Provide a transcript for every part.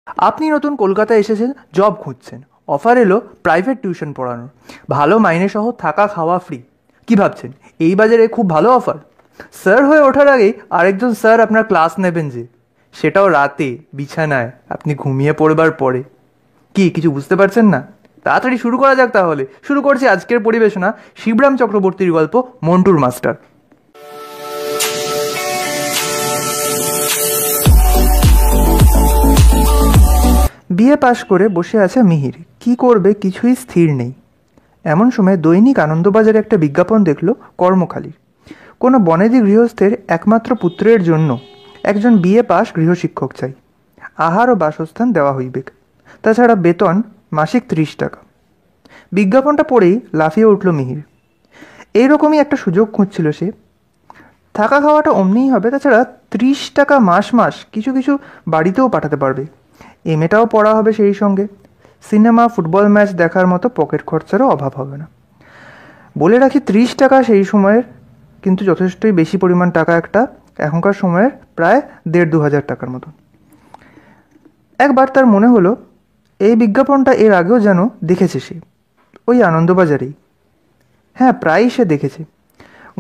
আপনি নতুন কলকাতায় এসেছেন, জব খুঁজছেন, অফার এলো প্রাইভেট টিউশন পড়ানোর, ভালো মাইনে সহ থাকা খাওয়া ফ্রি। কি ভাবছেন এই বাজারে খুব ভালো অফার? স্যার হয়ে ওঠার আগেই আরেকজন স্যার আপনার ক্লাস নেবেন যে, সেটাও রাতে বিছানায় আপনি ঘুমিয়ে পড়বার পরে। কি কিছু বুঝতে পারছেন না? তাড়াতাড়ি শুরু করা যাক তাহলে। শুরু করছি আজকের পরিবেশনা, শিবরাম চক্রবর্তীর গল্প মন্টুর মাস্টার। বিএ পাশ করে বসে আছে মিহির, কি করবে কিছুই স্থির নেই। এমন সময় দৈনিক আনন্দবাজারে একটা বিজ্ঞাপন দেখল কর্মখালির। কোনো বনেদি গৃহস্থের একমাত্র পুত্রের জন্য একজন বিএ পাশ গৃহশিক্ষক চাই। আহার ও বাসস্থান দেওয়া হইবে, তাছাড়া বেতন মাসিক 30 টাকা। বিজ্ঞাপনটা পড়েই লাফিয়ে উঠল মিহির। এইরকমই একটা সুযোগ খুঁজছিল সে। থাকা খাওয়াটা অমনিই হবে, তাছাড়া 30 টাকা মাস মাস কিছু কিছু বাড়িতেও পাঠাতে পারবে। এমএটাও পড়া হবে সেই সঙ্গে। সিনেমা ফুটবল ম্যাচ দেখার মতো পকেট খরচারও অভাব হবে না। বলে রাখি 30 টাকা সেই সময়ের কিন্তু যথেষ্টই বেশি পরিমাণ টাকা, একটা এখনকার সময়ের প্রায় 1,500-2,000 টাকার মতো। একবার তার মনে হলো এই বিজ্ঞাপনটা এর আগেও যেন দেখেছে সে, ওই আনন্দবাজারেই। হ্যাঁ, প্রায়ই সে দেখেছে।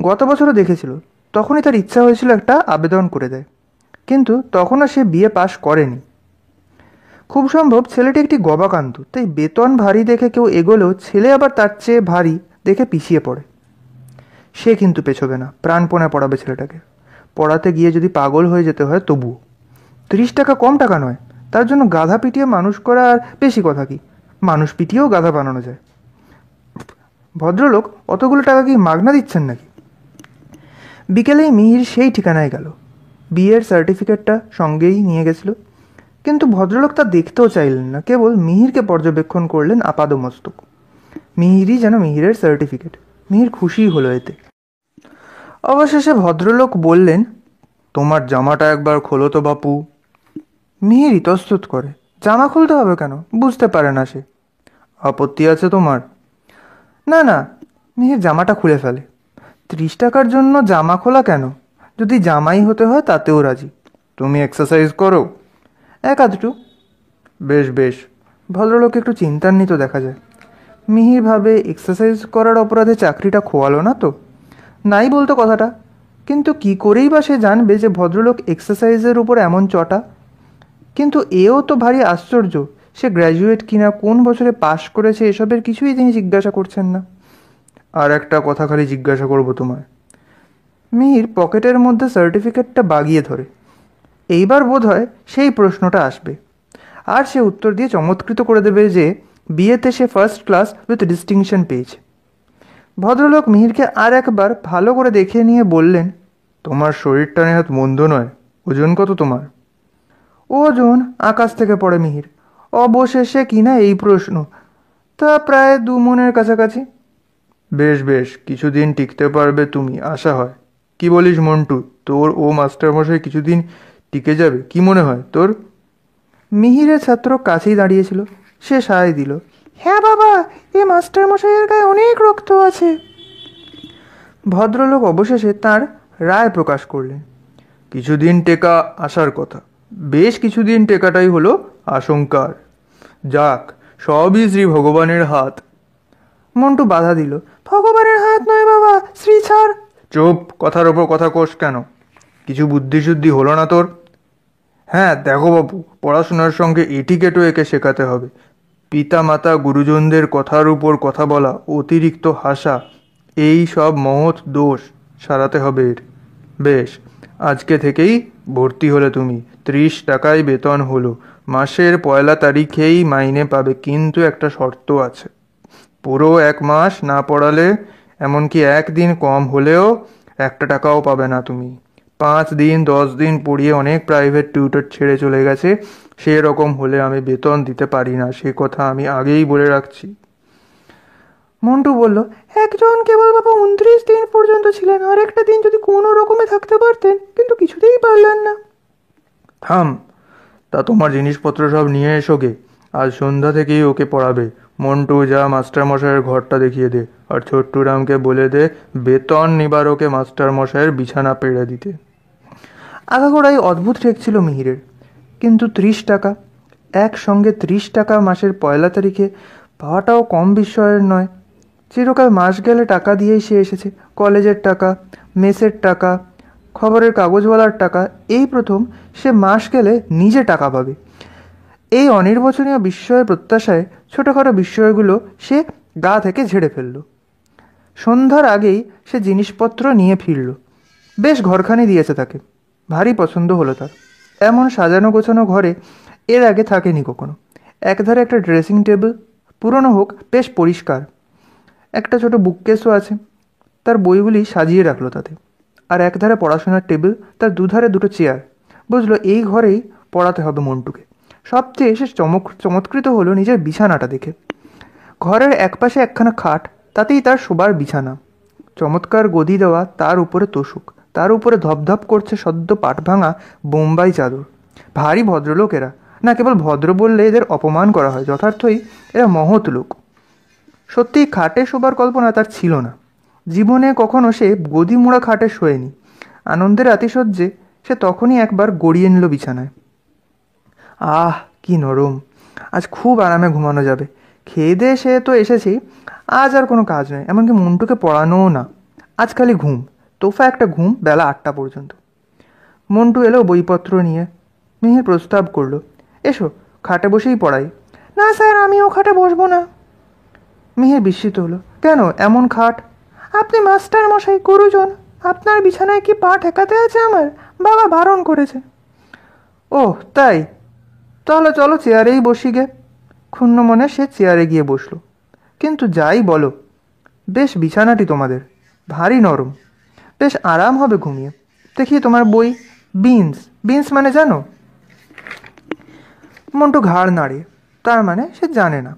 গত বছরও দেখেছিল। তখনই তার ইচ্ছা হয়েছিল একটা আবেদন করে দেয়, কিন্তু তখনও সে বিএ পাশ করেনি। খুব সম্ভব ছেলেটি একটি গবাকান্ত, তাই বেতন ভারী দেখে কেউ এগোলেও ছেলে আবার তার চেয়ে ভারী দেখে পিছিয়ে পড়ে। সে কিন্তু পেছোবে না, প্রাণপণে পড়াবে ছেলেটাকে। পড়াতে গিয়ে যদি পাগল হয়ে যেতে হয় তবুও। 30 টাকা কম টাকা নয়, তার জন্য গাধা পিটিয়ে মানুষ করা আর বেশি কথা কি, মানুষ পিটিয়েও গাধা বানানো যায়। ভদ্রলোক অতগুলো টাকা কি মাগনা দিচ্ছেন নাকি? বিকেলেই মিহির সেই ঠিকানায় গেল। বিয়ের সার্টিফিকেটটা সঙ্গেই নিয়ে গেছিল, কিন্তু ভদ্রলোক তা দেখতেও চাইলেন না, কেবল মিহিরকে পর্যবেক্ষণ করলেন আপাদমস্তক। মিহিরই যেন মিহিরের সার্টিফিকেট। মিহির খুশি হলো এতে। অবশেষে ভদ্রলোক বললেন, তোমার জামাটা একবার খোলো তো বাপু। মিহির ইতস্তত করে, জামা খুলতে হবে কেন? বুঝতে পারে না সে। আপত্তি আছে তোমার? না না। মিহির জামাটা খুলে ফেলে। 30 টাকার জন্য জামা খোলা কেন? যদি জামাই হতে হয় তাতেও রাজি। তুমি এক্সারসাইজ করো? এক আধটু। বেশ বেশ। ভদ্রলোক একটু চিন্তান্বিত দেখা যায়। মিহির ভাবে এক্সারসাইজ করার অপরাধে চাকরিটা খোয়ালো না তো? নাই বলতো কথাটা, কিন্তু কি করেই বা সে জানবে যে ভদ্রলোক এক্সারসাইজের উপর এমন চটা? কিন্তু এও তো ভারী আশ্চর্য, সে গ্র্যাজুয়েট কিনা, কোন বছরে পাশ করেছে, এসবের কিছুই তিনি জিজ্ঞাসা করছেন না। আর একটা কথা খালি জিজ্ঞাসা করব তোমায়। মিহির পকেটের মধ্যে সার্টিফিকেটটা বাগিয়ে ধরে। এইবার বোধ হয় সেই প্রশ্নটা আসবে, আর সে উত্তর দিয়ে চমৎকৃত করে দেবে যে বিয়েতে সে ফার্স্ট ক্লাস উইথ ডিস্টিংশন পেয়েছে। ভদ্রলোক মিহিরকে আর একবার ভালো করে দেখে নিয়ে বললেন, তোমার শরীরটা নেহাত মন্দ নয়। ওজন কত তোমার? ওজন আকাশ থেকে পড়ে মিহির। অবশেষে কিনা এই প্রশ্ন। তা প্রায় 2 মণের কাছাকাছি। বেশ বেশ, কিছুদিন টিকতে পারবে তুমি, আশা হয়। কি বলিস মন্টু, তোর ও মাস্টারমশাই কিছুদিন টিকে যাবে কি মনে হয় তোর? মিহিরের ছাত্র কাছেই দাঁড়িয়েছিল। সে সায় দিল, হ্যাঁ বাবা, এ মাস্টারমশাইয়ের গায়ে অনেক রক্ত আছে। ভদ্রলোক অবশেষে তার রায় প্রকাশ করলেন, কিছুদিন টেকা আসার কথা, বেশ কিছুদিন টেকাটাই হলো আশঙ্কার। যাক, সবই শ্রী ভগবানের হাত। মন্টু বাধা দিল, ভগবানের হাত নয় বাবা, শ্রী ছাড়। চুপ, কথার ওপর কথা কোষ কেন? কিছু বুদ্ধিশুদ্ধি হলো না তোর? হ্যাঁ দেখো বাবু, পড়াশোনার সঙ্গে এটিকেটও একে শেখাতে হবে। পিতা মাতা গুরুজনদের কথার উপর কথা বলা, অতিরিক্ত হাসা, এই সব মহৎ দোষ সারাতে হবে এর। বেশ, আজকে থেকেই ভর্তি হলে তুমি। 30 টাকায় বেতন হলো, মাসের 1 তারিখেই মাইনে পাবে, কিন্তু একটা শর্ত আছে। পুরো 1 মাস না পড়ালে, এমনকি একদিন কম হলেও 1 টাকাও পাবে না তুমি। 5 দিন 10 দিন পড়িয়ে অনেক প্রাইভেট টিউটর ছেড়ে চলে গেছে। সেরকম হলে আমি বেতন দিতে পারি না, সে কথা আমি আগেই বলে রাখছি। মন্টু বলল, একজন কেবল বাবা 29 দিন পর্যন্ত ছিলেন, আর একটা দিন যদি কোনো রকমে থাকতে পারতেন, কিন্তু কিছুতেই পারলেন না। থাম, তা তোমার জিনিসপত্র সব নিয়ে এসো গে। আজ সন্ধ্যা থেকেই ওকে পড়াবে। মন্টু, যা মাস্টারমশাইয়ের ঘরটা দেখিয়ে দে, আর ছোট্টুরামকে বলে দে বেতন নিবারকে মাস্টারমশাইয়ের বিছানা পেড়ে দিতে। আগাগোড়াই অদ্ভুত ঠেকছিল মিহিরের, কিন্তু 30 টাকা, একসঙ্গে 30 টাকা মাসের 1 তারিখে পাওয়াটাও কম বিস্ময়ের নয়। চিরকাল মাস গেলে টাকা দিয়েই সে এসেছে, কলেজের টাকা, মেসের টাকা, খবরের কাগজওয়ালার টাকা। এই প্রথম সে মাস গেলে নিজে টাকা পাবে। এই অনির্বচনীয় বিস্ময়ের প্রত্যাশায় ছোটোখাটো বিস্ময়গুলো সে গা থেকে ঝেড়ে ফেলল। সন্ধ্যার আগেই সে জিনিসপত্র নিয়ে ফিরল। বেশ ঘরখানি দিয়েছে তাকে, ভারী পছন্দ হলো তার। এমন সাজানো গোছানো ঘরে এর আগে থাকেনি কখনো। একধারে একটা ড্রেসিং টেবিল, পুরনো হোক বেশ পরিষ্কার। একটা ছোট বুককেসও আছে, তার বইগুলি সাজিয়ে রাখলো তাতে। আর একধারে পড়াশোনার টেবিল, তার দুধারে দুটো চেয়ার। বুঝলো এই ঘরেই পড়াতে হবে মন্টুকে। সবচেয়ে সে চমৎকৃত হলো নিজের বিছানাটা দেখে। ঘরের একপাশে একখানা খাট, তাতেই তার শোবার বিছানা। চমৎকার গদি দেওয়া, তার উপরে তোষক, তার উপরে ধপধপ করছে সদ্য পাট ভাঙা বোম্বাই চাদর। ভারী ভদ্রলোক এরা। না, কেবল ভদ্র বললে এদের অপমান করা হয়, যথার্থই এরা মহৎ লোক। সত্যিই খাটে শোবার কল্পনা তার ছিল না। জীবনে কখনো সে গদি মোড়া খাটে শোয়নি। আনন্দের আতিশয্যে সে তখনই একবার গড়িয়ে নিল বিছানায়। আহ, কি নরম! আজ খুব আরামে ঘুমানো যাবে। খেয়ে দিয়ে সে তো এসেছি, আজ আর কোনো কাজ নেই, এমনকি মন্টুকে পড়ানোও না। আজ খালি ঘুম, তোফা একটা ঘুম, বেলা 8টা পর্যন্ত। মন্টু এলো বইপত্র নিয়ে। মিহির প্রস্তাব করলো, এসো খাটে বসেই পড়াই। না স্যার, আমিও খাটে বসবো না। মিহির বিস্মিত হলো। কেন এমন খাট? আপনি মাস্টার মশাই, গুরুজন, আপনার বিছানায় কি পা ঠেকাতে আছে আমার? বাবা বারণ করেছে। ও তাই, তাহলে চলো চেয়ারেই বসি গে। ক্ষুণ্ণ মনে সে চেয়ারে গিয়ে বসলো। কিন্তু যাই বলো, বেশ বিছানাটি তোমাদের, ভারী নরম, বেশ আরাম হবে ঘুমিয়ে। দেখি তোমার বই। বিনস, বিনস মানে জানো? মন্টু ঘাড় নাড়িয়ে, তার মানে সে জানে না।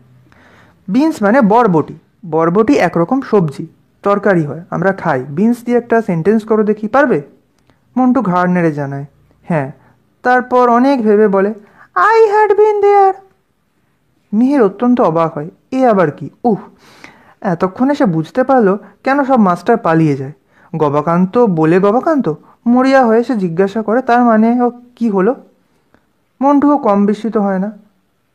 বিনস মানে বরবটি। বরবটি একরকম সবজি, তরকারি হয়, আমরা খাই। বিনস দিয়ে একটা সেন্টেন্স করো দেখি, পারবে? মন্টু ঘাড় নেড়ে জানায়, হ্যাঁ। তারপর অনেক ভেবে বলে, আই হ্যাড বিন দেয়ার। মিহির অত্যন্ত অবাক হয়, এ আবার কি? এতক্ষণে সে বুঝতে পারলো কেন সব মাস্টার পালিয়ে যায়। গবাকান্ত বলে গবাকান্ত। মরিয়া হয়ে সে জিজ্ঞাসা করে, তার মানে ও কি হলো? মন্টুও কম বিস্মিত হয় না।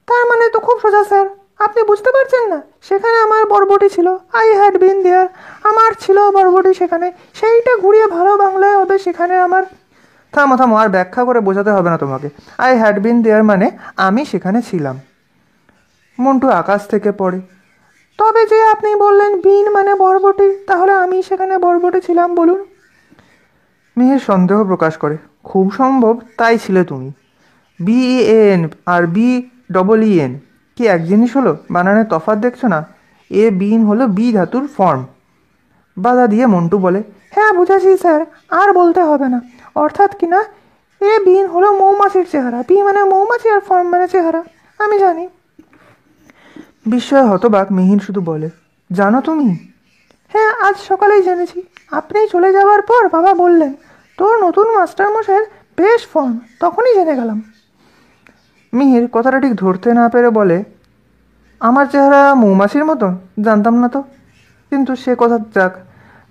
তার মানে তো খুব সোজা স্যার, আপনি বুঝতে পারছেন না? সেখানে আমার বরবটি ছিল, আই হ্যাড বিন দেয়ার। আমার ছিল বরবটি সেখানে, সেইটা ঘুরিয়ে ভালো বাংলায় হবে সেখানে আমার। থামো থামো, আর ব্যাখ্যা করে বোঝাতে হবে না তোমাকে। আই হ্যাড বিন দেয়ার মানে আমি সেখানে ছিলাম। মন্টু আকাশ থেকে পড়ে। তবে যে আপনি বললেন বিন মানে বরবটি, তাহলে আমি সেখানে বরবটি ছিলাম বলুন। মিহির সন্দেহ প্রকাশ করে, খুব সম্ভব তাই ছিলে তুমি। BEN আর BEEN কি এক জিনিস হলো? বানানের তফাৎ দেখছো না? এ বিন হলো বি ধাতুর ফর্ম। বাধা দিয়ে মন্টু বলে, হ্যাঁ বুঝেছি স্যার, আর বলতে হবে না। অর্থাৎ কি না, এ বিন হলো মৌমাছির চেহারা, বি মানে মৌমাছি আর ফর্ম মানে চেহারা, আমি জানি। বিস্ময়ে হতবাক মিহির শুধু বলে, জানো তুমি? হ্যাঁ, আজ সকালেই জেনেছি। আপনি চলে যাওয়ার পর বাবা বললেন, তোর নতুন মাস্টারমশাইয়ের বেশ ফর্ম, তখনই জেনে গেলাম। মিহির কথাটা ঠিক ধরতে না পেরে বলে, আমার চেহারা মৌমাছির মতন? জানতাম না তো। কিন্তু সে কথা যাক।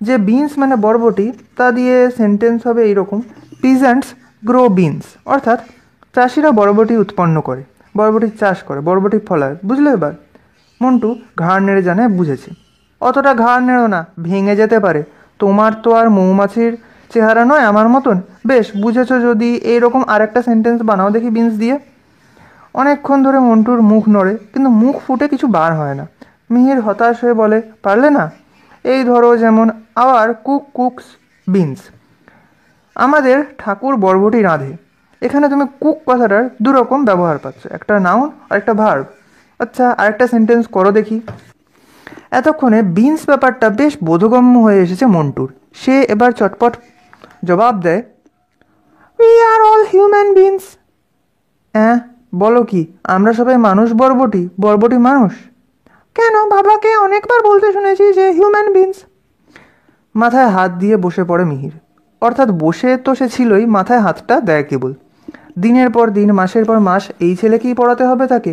যে বিনস মানে বরবটি, তা দিয়ে সেন্টেন্স হবে এইরকম, পিজেন্টস গ্রো বিনস। অর্থাৎ চাষিরা বরবটি উৎপন্ন করে, বরবটির চাষ করে, বরবটি ফলায়। বুঝলে এবার? মন্টু ঘাড় নেড়ে জানায়, বুঝেছি। অতটা ঘাড় নেড়ো না, ভেঙে যেতে পারে। তোমার তো আর মৌমাছির চেহারা নয় আমার মতন। বেশ, বুঝেছো যদি এইরকম আরেকটা সেন্টেন্স বানাও দেখি বিনস দিয়ে। অনেকক্ষণ ধরে মন্টুর মুখ নড়ে, কিন্তু মুখ ফুটে কিছু বার হয় না। মিহির হতাশ হয়ে বলে, পারলে না? এই ধরো, যেমন আওয়ার কুক কুকস বিনস। আমাদের ঠাকুর বরবটি রাঁধে। এখানে তুমি কুক কথাটার দুরকম ব্যবহার পাচ্ছ, একটা নাউন আর একটা ভার্ব। আচ্ছা, আরেকটা সেন্টেন্স করো দেখি। এতক্ষণে বিনস ব্যাপারটা বেশ বোধগম্য হয়ে এসেছে মন্টুর। সে এবার চটপট জবাব দেয়, we are all human beans. বলো কি, আমরা সবাই মানুষ বরবটি? বরবটি মানুষ? কেন, বাবাকে অনেকবার বলতে শুনেছি যে হিউম্যান বিনস। মাথায় হাত দিয়ে বসে পড়ে মিহির। অর্থাৎ বসে তো সে ছিলই, মাথায় হাতটা দেয় কেবল। দিনের পর দিন, মাসের পর মাস এই ছেলেকেই পড়াতে হবে তাকে।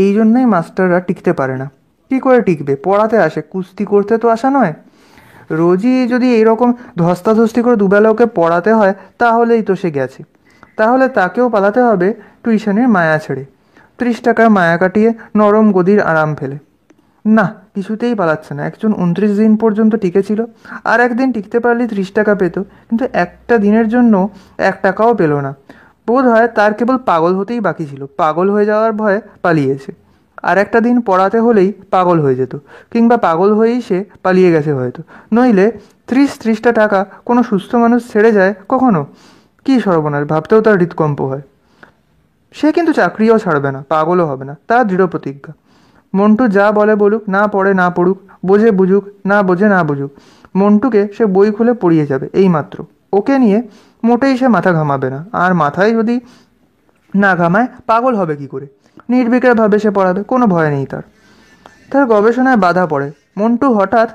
এই জন্যই মাস্টাররা টিকতে পারে না। কী করে টিকবে? পড়াতে আসে, কুস্তি করতে তো আসা নয়। রোজই যদি এইরকম ধস্তাধস্তি করে দুবেলা ওকে পড়াতে হয়, তাহলেই তো সে গেছে। তাহলে তাকেও পালাতে হবে টিউশনের মায়া ছেড়ে, 30 টাকার মায়া কাটিয়ে নরম গদির আরাম ফেলে। না, কিছুতেই পালাচ্ছে না। একজন 29 দিন পর্যন্ত টিকেছিল, আর একদিন টিকতে পারলে 30 টাকা পেত, কিন্তু একটা দিনের জন্য 1 টাকাও পেল না। বোধ হয় তার কেবল পাগল হতেই বাকি ছিল। পাগল হয়ে যাওয়ার ভয়ে পালিয়েছে। আর একটা দিন পড়াতে হলেই পাগল হয়ে যেত, কিংবা পাগল হয়েই সে পালিয়ে গেছে হয়তো। নইলে 30টা টাকা কোনো সুস্থ মানুষ ছেড়ে যায় কখনো? কী সর্বনাশ, ভাবতেও তার হৃদকম্প হয়। সে কিন্তু চাকরিও ছাড়বে না, পাগলও হবে না, তার দৃঢ় প্রতিজ্ঞা। মন্টু যা বলে বলুক, না পড়ে না পড়ুক, বোঝে বুঝুক, না বোঝে না বুঝুক, মন্টুকে সে বই খুলে পড়িয়ে যাবে, এই মাত্র। ওকে নিয়ে মোটেই সে মাথা ঘামাবে না। আর মাথায় যদি না ঘামায়, পাগল হবে কি করে? নির্বিকারভাবে সে পড়াবে, কোনো ভয় নেই তার। তার গবেষণায় বাধা পড়ে। মন্টু হঠাৎ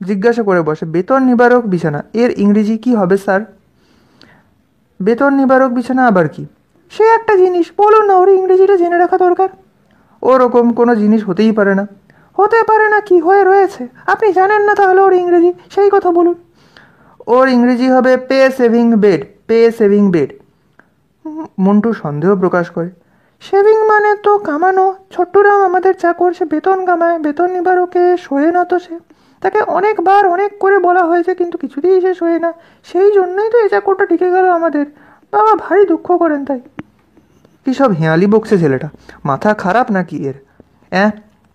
জিজ্ঞাসা করে বসে, বেতন নিবারক বিছানা এর ইংরেজি কি হবে স্যার? বেতন নিবারক বিছানা আবার কি? সে একটা জিনিস, বলুন না, ওর ইংরেজিটা জেনে রাখা দরকার। ওরকম কোনো জিনিস হতেই পারে না। হতে পারে না কি, হয়ে রয়েছে। আপনি জানেন না তাহলে ওর ইংরেজি? সেই কথা বলুন। ওর ইংরেজি হবে pay saving bed, pay saving bed. Montu সন্দেহ প্রকাশ করে। সেভিং মানে তো কামানো। ছোট্টরাম আমাদের চাকর, সে বেতন কামায়, বেতন নিবার ওকে শোয়ে না তো সে। তাকে অনেকবার অনেক করে বলা হয়েছে, কিন্তু কিছুতেই সে শোয়ে না। সেই জন্যই তো এই চাকরটা টিকে গেল আমাদের। বাবা ভারী দুঃখ করেন তাই। কী সব হেঁয়ালি বকছে ছেলেটা, মাথা খারাপ নাকি এর?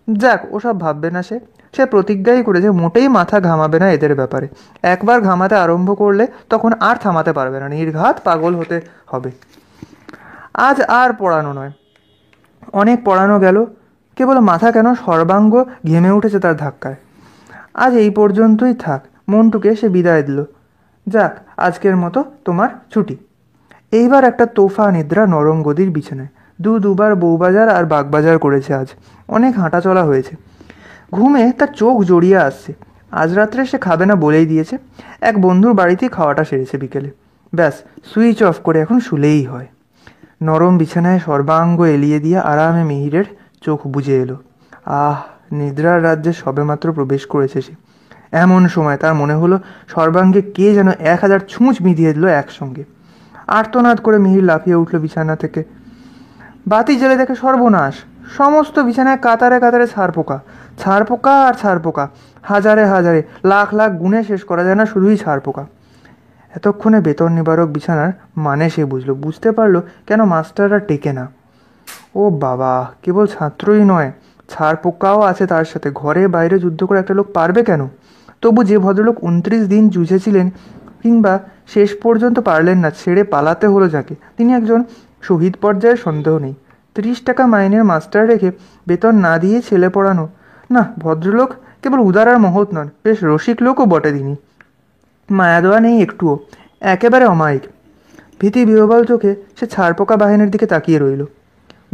যাক, ওসব ভাববে না সে। সে প্রতিজ্ঞাই করেছে মোটেই মাথা ঘামাবে না এদের ব্যাপারে। একবার ঘামাতে আরম্ভ করলে তখন আর থামাতে পারবে না, নির্ঘাত পাগল হতে হবে। আজ আর পড়ানো নয়, অনেক পড়ানো গেল। কেবল মাথা কেন, সর্বাঙ্গ ঘেমে উঠেছে তার ধাক্কায়। আজ এই পর্যন্তই থাক। মন্টুকে সে বিদায় দিল। যাক, আজকের মতো তোমার ছুটি। এইবার একটা তোফা নিদ্রা নরম গদির বিছানায়। দুবার বউবাজার আর বাগবাজার করেছে আজ। অনেক হাঁটা চলা হয়েছে। ঘুমে তার চোখ জড়িয়ে আসছে। আজ রাত্রে সে খাবে না বলেই দিয়েছে। এক বন্ধুর বাড়িতেই খাওয়াটা সেরেছে বিকেলে। ব্যাস, সুইচ অফ করে এখন শুলেই হয়। নরম বিছানায় সর্বাঙ্গ এলিয়ে দিয়ে আরামে মিহিরের চোখ বুজে এলো। আহ, নিদ্রার রাজ্যে সবেমাত্র প্রবেশ করেছে সে। এমন সময় তার মনে হলো সর্বাঙ্গে কে যেন 1000 ছুঁচ বিঁধিয়ে দিল একসঙ্গে। আর্তনাদ করে মিহির লাফিয়ে উঠল বিছানা থেকে। বাতি জ্বেলে দেখে সর্বনাশ। সমস্ত বিছানায় কাতারে কাতারে ছারপোকা, ছারপোকা আর ছারপোকা। হাজারে হাজারে, লাখ লাখ গুণে শেষ করা যায় না, শুধুই ছারপোকা। এতক্ষণে বেতন নিবারক বিছানার মানে সে বুঝতে পারলো কেন মাস্টাররা টেকে না। ও বাবা, কেবল ছাত্রই নয়, ছারপোকাও আছে তার সাথে। ঘরে বাইরে যুদ্ধ করে একটা লোক পারবে কেন? তবু যে ভদ্রলোক 29 দিন জুঝেছিলেন, কিংবা শেষ পর্যন্ত পারলেন না, ছেড়ে পালাতে হলো যাকে, তিনি একজন শহীদ পর্যায়ের, সন্দেহ নেই। 30 টাকা মাইনের মাস্টার রেখে বেতন না দিয়ে ছেলে পড়ানো? না, ভদ্রলোক কেবল উদার আর মহৎ নন, বেশ রসিক লোকও বটে তিনি। মায়া দেওয়া নেই একটুও, একেবারে অমায়িক। ভীতি বিহ্বল চোখে সে ছারপোকা বাহিনীর দিকে তাকিয়ে রইল।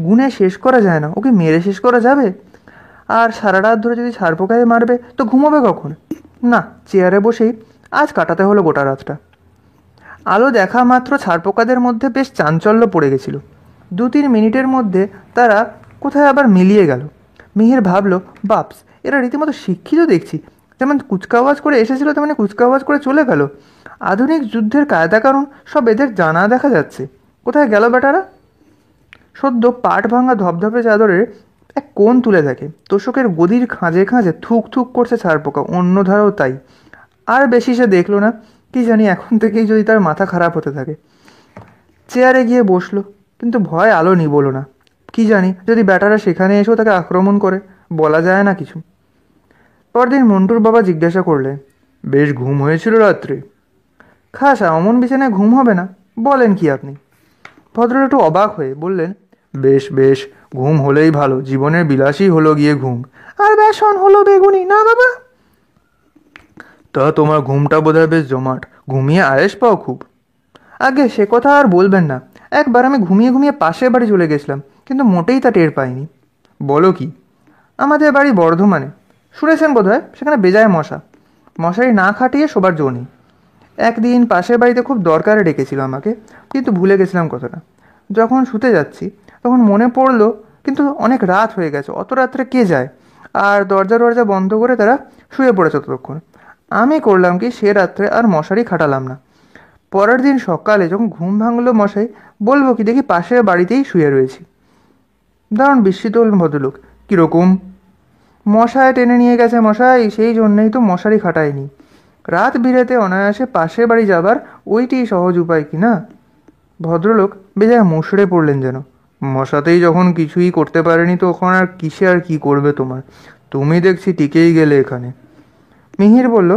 গুনে শেষ করা যায় না, ওকে মেরে শেষ করা যাবে? আর সারা রাত ধরে যদি ছারপোকায় মারবে তো ঘুমোবে কখন? না, চেয়ারে বসেই আজ কাটাতে হলো গোটা রাতটা। আলো দেখা মাত্র ছারপোকাদের মধ্যে বেশ চাঞ্চল্য পড়ে গেছিল। 2-3 মিনিটের মধ্যে তারা কোথায় আবার মিলিয়ে গেল। মিহির ভাবল, বাপস, এরা রীতিমতো শিক্ষিত দেখছি। যেমন কুচকাওয়াজ করে এসেছিল তেমনি কুচকাওয়াজ করে চলে গেল। আধুনিক যুদ্ধের কায়দা কারণ সব এদের জানা দেখা যাচ্ছে। কোথায় গেল বেটারা? সদ্য পাট ভাঙা ধপধপে চাদরের এক কোণ তুলে দেখে তোষকের গদির খাঁজে খাঁজে থুক থুক করছে ছারপোকা। অন্য ধারেও তাই। আর বেশি সে দেখলো না। কি জানি এখন থেকেই যদি তার মাথা খারাপ হতে থাকে। চেয়ারে গিয়ে বসলো, কিন্তু ভয় আলো নিবলো না। কি জানি যদি ব্যাটারা সেখানে এসেও তাকে আক্রমণ করে, বলা যায় না কিছু। পরদিন মন্টুর বাবা জিজ্ঞাসা করলে, বেশ ঘুম হয়েছিল রাত্রে? খাসা, অমন বিছানায় ঘুম হবে না? বলেন কি আপনি? ভদ্রলোক একটু অবাক হয়ে বললেন, বেশ বেশ, ঘুম হলেই ভালো। জীবনের বিলাসই হলো গিয়ে ঘুম। আর বেসন হলো বেগুনি না বাবা? তা তোমার ঘুমটা বোধহয় বেশ জমাট, ঘুমিয়ে আয়েস পাও খুব। আগে সে কথা আর বলবেন না। একবার আমি ঘুমিয়ে ঘুমিয়ে পাশের বাড়ি চলে গেছিলাম, কিন্তু মোটেই তা টের পাইনি। বলো কি? আমাদের বাড়ি বর্ধমানে, শুনেছেন বোধহয়। সেখানে বেজায় মশা, মশারি না খাটিয়ে শোবার জো নেই। একদিন পাশের বাড়িতে খুব দরকারে ডেকেছিল আমাকে, কিন্তু ভুলে গেছিলাম কথাটা। যখন শুতে যাচ্ছি তখন মনে পড়লো, কিন্তু অনেক রাত হয়ে গেছে, অত রাত্রে কে যায়? আর দরজা দরজা বন্ধ করে তারা শুয়ে পড়েছে ততক্ষণ। আমি করলাম কি, সে রাত্রে আর মশারি খাটালাম না। পরের দিন সকালে যখন ঘুম ভাঙলো মশাই, বলবো কি দেখি পাশের বাড়িতেই শুয়ে রয়েছি। দারুণ বিস্মিত হলেন ভদ্রলোক। কীরকম? মশায় টেনে নিয়ে গেছে মশাই, সেই জন্যেই তো মশারি খাটায়নি। রাত বিরেতে অনায়াসে পাশের বাড়ি যাবার ওইটি সহজ উপায় কি না? ভদ্রলোক বেজায় মুষড়ে পড়লেন যেন। মশাতেই যখন কিছুই করতে পারেনি তখন আর কিসে আর কি করবে তোমার? তুমি দেখছি টিকেই গেলে এখানে। মিহির বলল,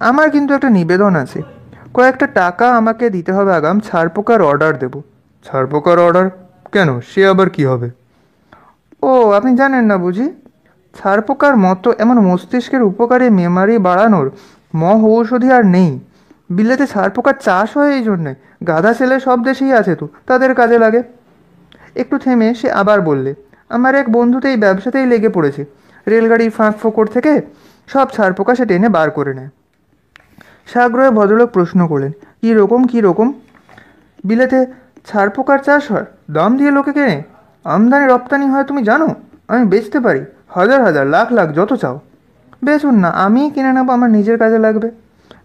আমার কিন্তু একটা নিবেদন আছে। কয়েকটা টাকা আমাকে দিতে হবে আগাম, ছারপোকার অর্ডার দেব। ছারপোকার অর্ডার? কেন, সে আবার কি হবে? ও, আপনি জানেন না বুঝি? ছারপোকার মতো এমন মস্তিষ্কের উপকারী মেমারি বাড়ানোর ঔষধি আর নেই। বিলেতে ছারপোকার চাষ হয় এই জন্যে। গাধা ছেলে সব দেশেই আছে তো, তাদের কাজে লাগে। একটু থেমে সে আবার বললে, আমার এক বন্ধুতে এই ব্যবসাতেই লেগে পড়েছে। রেলগাড়ির ফাঁক ফোকর থেকে সব ছারপোকা সে টেনে বার করে নেয়। সাগ্রহে ভদ্রলোক প্রশ্ন করলেন, কী রকম কী রকম? বিলেতে ছারপোকার চাষ হয়, দাম দিয়ে লোকে কেনে, আমদানি রপ্তানি হয় তুমি জানো? আমি বেচতে পারি, হাজার হাজার লাখ লাখ যত চাও। বেচুন না, আমিই কিনে নেবো, আমার নিজের কাজে লাগবে।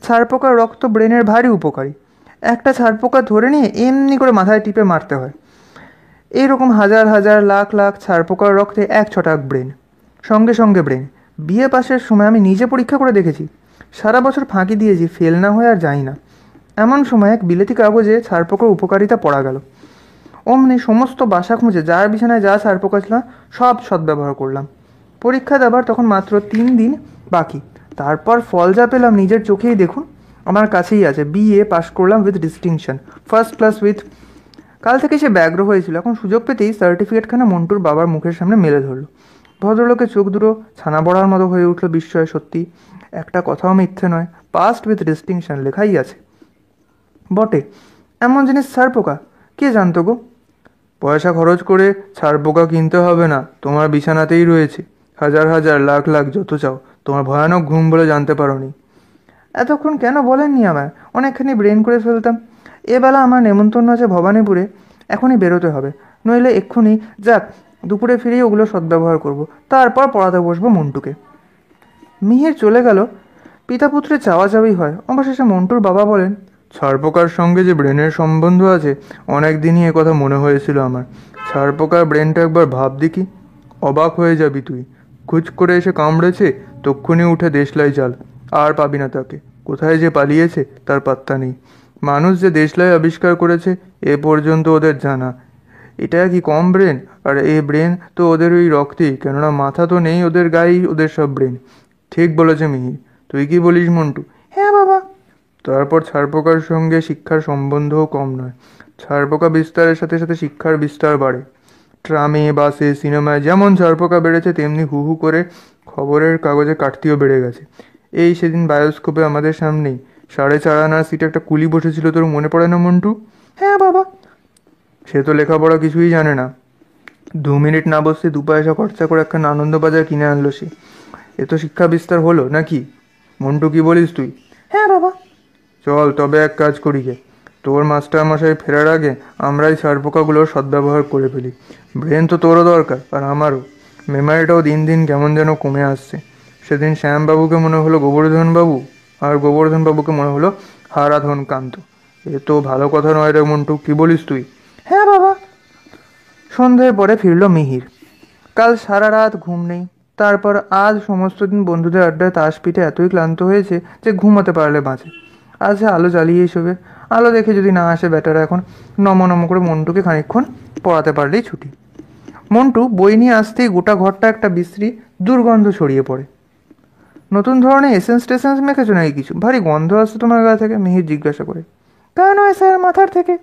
ছারপোকার রক্ত ব্রেনের ভারী উপকারী। একটা ছারপোকা ধরে নিয়ে এমনি করে মাথায় টিপে মারতে হয়। এইরকম হাজার হাজার লাখ লাখ ছারপোকার রক্তে এক ছটাক ব্রেন, সঙ্গে সঙ্গে ব্রেন। বিএ পাসের সময় আমি নিজে পরীক্ষা করে দেখেছি। সারা বছর ফাঁকি দিয়েছি, ফেল না হয়ে আর যাই না। এমন সময় এক বিলেতি কাগজে ছারপোকার উপকারিতা পড়া গেল। অমনি সমস্ত বাসা খুঁজে যার বিছানায় যা ছারপোকা ছিল সব সদ্ব্যবহার করলাম। পরীক্ষা দেবার তখন মাত্র 3 দিন বাকি। তারপর ফল যা পেলাম নিজের চোখেই দেখুন। আমার কাছেই আছে, বিএ পাস করলাম with distinction, first class with. কাল থেকে সে ব্যগ্র হয়েছিল, এখন সুযোগ পেতেই সার্টিফিকেটখানা মন্টুর বাবার মুখের সামনে মেলে ধরল। ভদ্রলোকের চোখ দুটো ছানা বড়ার মতো হয়ে উঠল বিস্ময়ে। সত্যি, একটা কথাও মিথ্যে নয়, পাস্ট উইথ ডিস্টিংশন লেখাই আছে। বটে, এমন জিনিস ছারপোকা কে জানতো গো? পয়সা খরচ করে ছারপোকা কিনতে হবে না, তোমার বিছানাতেই রয়েছে, হাজার হাজার লাখ লাখ যত চাও। তোমার ভয়ানক ঘুম বলে জানতে পারোনি। এতক্ষণ কেন বলেননি আমায়? অনেকখানি ব্রেন করে ফেলতাম। এবেলা আমার নেমন্তন্ন আছে ভবানীপুরে, এখনই বেরোতে হবে, নইলে এক্ষুনি যাক দুপুরে ফিরেই ওগুলো সদ্ব্যবহার করব, তারপর পড়াতে বসবো মন্টুকে। মিহির চলে গেল। পিতাপুত্রের চাওয়াচাওয়ি হয়। অবশেষে মন্টুর বাবা বলেন, ছারপোকার সঙ্গে যে ব্রেনের সম্বন্ধ আছে, অনেক দিনই এ কথা মনে হয়েছিল আমার। ছারপোকার ব্রেনটা একবার ভাব দেখি, অবাক হয়ে যাবি তুই। খুচ করে এসে কামড়েছে, তক্ষুনি উঠে দেশলাই চাল, আর পাবি না তাকে। কোথায় যে পালিয়েছে তার পাত্তা নেই। মানুষ যে দেশলাই আবিষ্কার করেছে এ পর্যন্ত ওদের জানা। এটা কি কম ব্রেন? আর এই ব্রেন তো ওদের ওই রক্তেই, কেননা মাথা তো নেই ওদের গায়েই ওদের সব ব্রেন। ঠিক বলেছে মিহির। তুই কি বলিস মন্টু? হ্যাঁ বাবা। তারপর ছারপোকার সঙ্গে শিক্ষার সম্বন্ধও কম নয়। ছারপোকা বিস্তারের সাথে সাথে শিক্ষার বিস্তার বাড়ে। ট্রামে, বাসে, সিনেমায় যেমন ছারপোকা বেড়েছে, তেমনি হু হু করে খবরের কাগজে কাটতিও বেড়ে গেছে। এই সেদিন বায়োস্কোপে আমাদের সামনেই 4.5 আনার সিটে একটা কুলি বসেছিল, তোর মনে পড়ে না মন্টু? হ্যাঁ বাবা। সে তো লেখাপড়া কিছুই জানে না। 2 মিনিট না বসতে 2 পয়সা খরচা করে একটা আনন্দবাজার কিনে আনলো সে। এ তো শিক্ষা বিস্তার হলো নাকি? মন্টু, কি বলিস তুই? হ্যাঁ বাবা। চল তবে এক কাজ করি গে, তোর মাস্টারমশাই ফেরার আগে আমরাই ছারপোকাগুলোর সদ্ব্যবহার করে ফেলি। ব্রেন তো তোরও দরকার আর আমারও। মেমারিটাও দিন দিন কেমন যেন কমে আসছে। সেদিন শ্যামবাবুকে মনে হলো গোবর্ধনবাবু, আর গোবর্ধনবাবুকে মনে হলো হারাধন কান্ত। এ তো ভালো কথা নয় রে মন্টু, কি বলিস তুই? হ্যাঁ বাবা। সন্ধ্যের পরে ফিরল মিহির। কাল সারা রাত ঘুম নেই। তারপর আজ সমস্ত দিন বন্ধুদের আড্ডায় তাস পিঠে এতই ক্লান্ত হয়েছে যে ঘুমাতে পারলে বাঁচে। আজ আলো জ্বালিয়েই শোবে। আলো দেখে যদি না আসে ব্যাটারা, এখন নম নম করে মন্টুকে খানিকক্ষণ পড়াতে পারলেই ছুটি। মন্টু বই নিয়ে আসতেই গোটা ঘরটা একটা বিশ্রী দুর্গন্ধ ছড়িয়ে পড়ে। নতুন ধরনের এসেন্স টেসেন্স মেখেছো নাকি কিছু? ভারী গন্ধ আসছে তোমার গা থেকে, মিহির জিজ্ঞাসা করে। কেন স্যার, মাথার থেকে।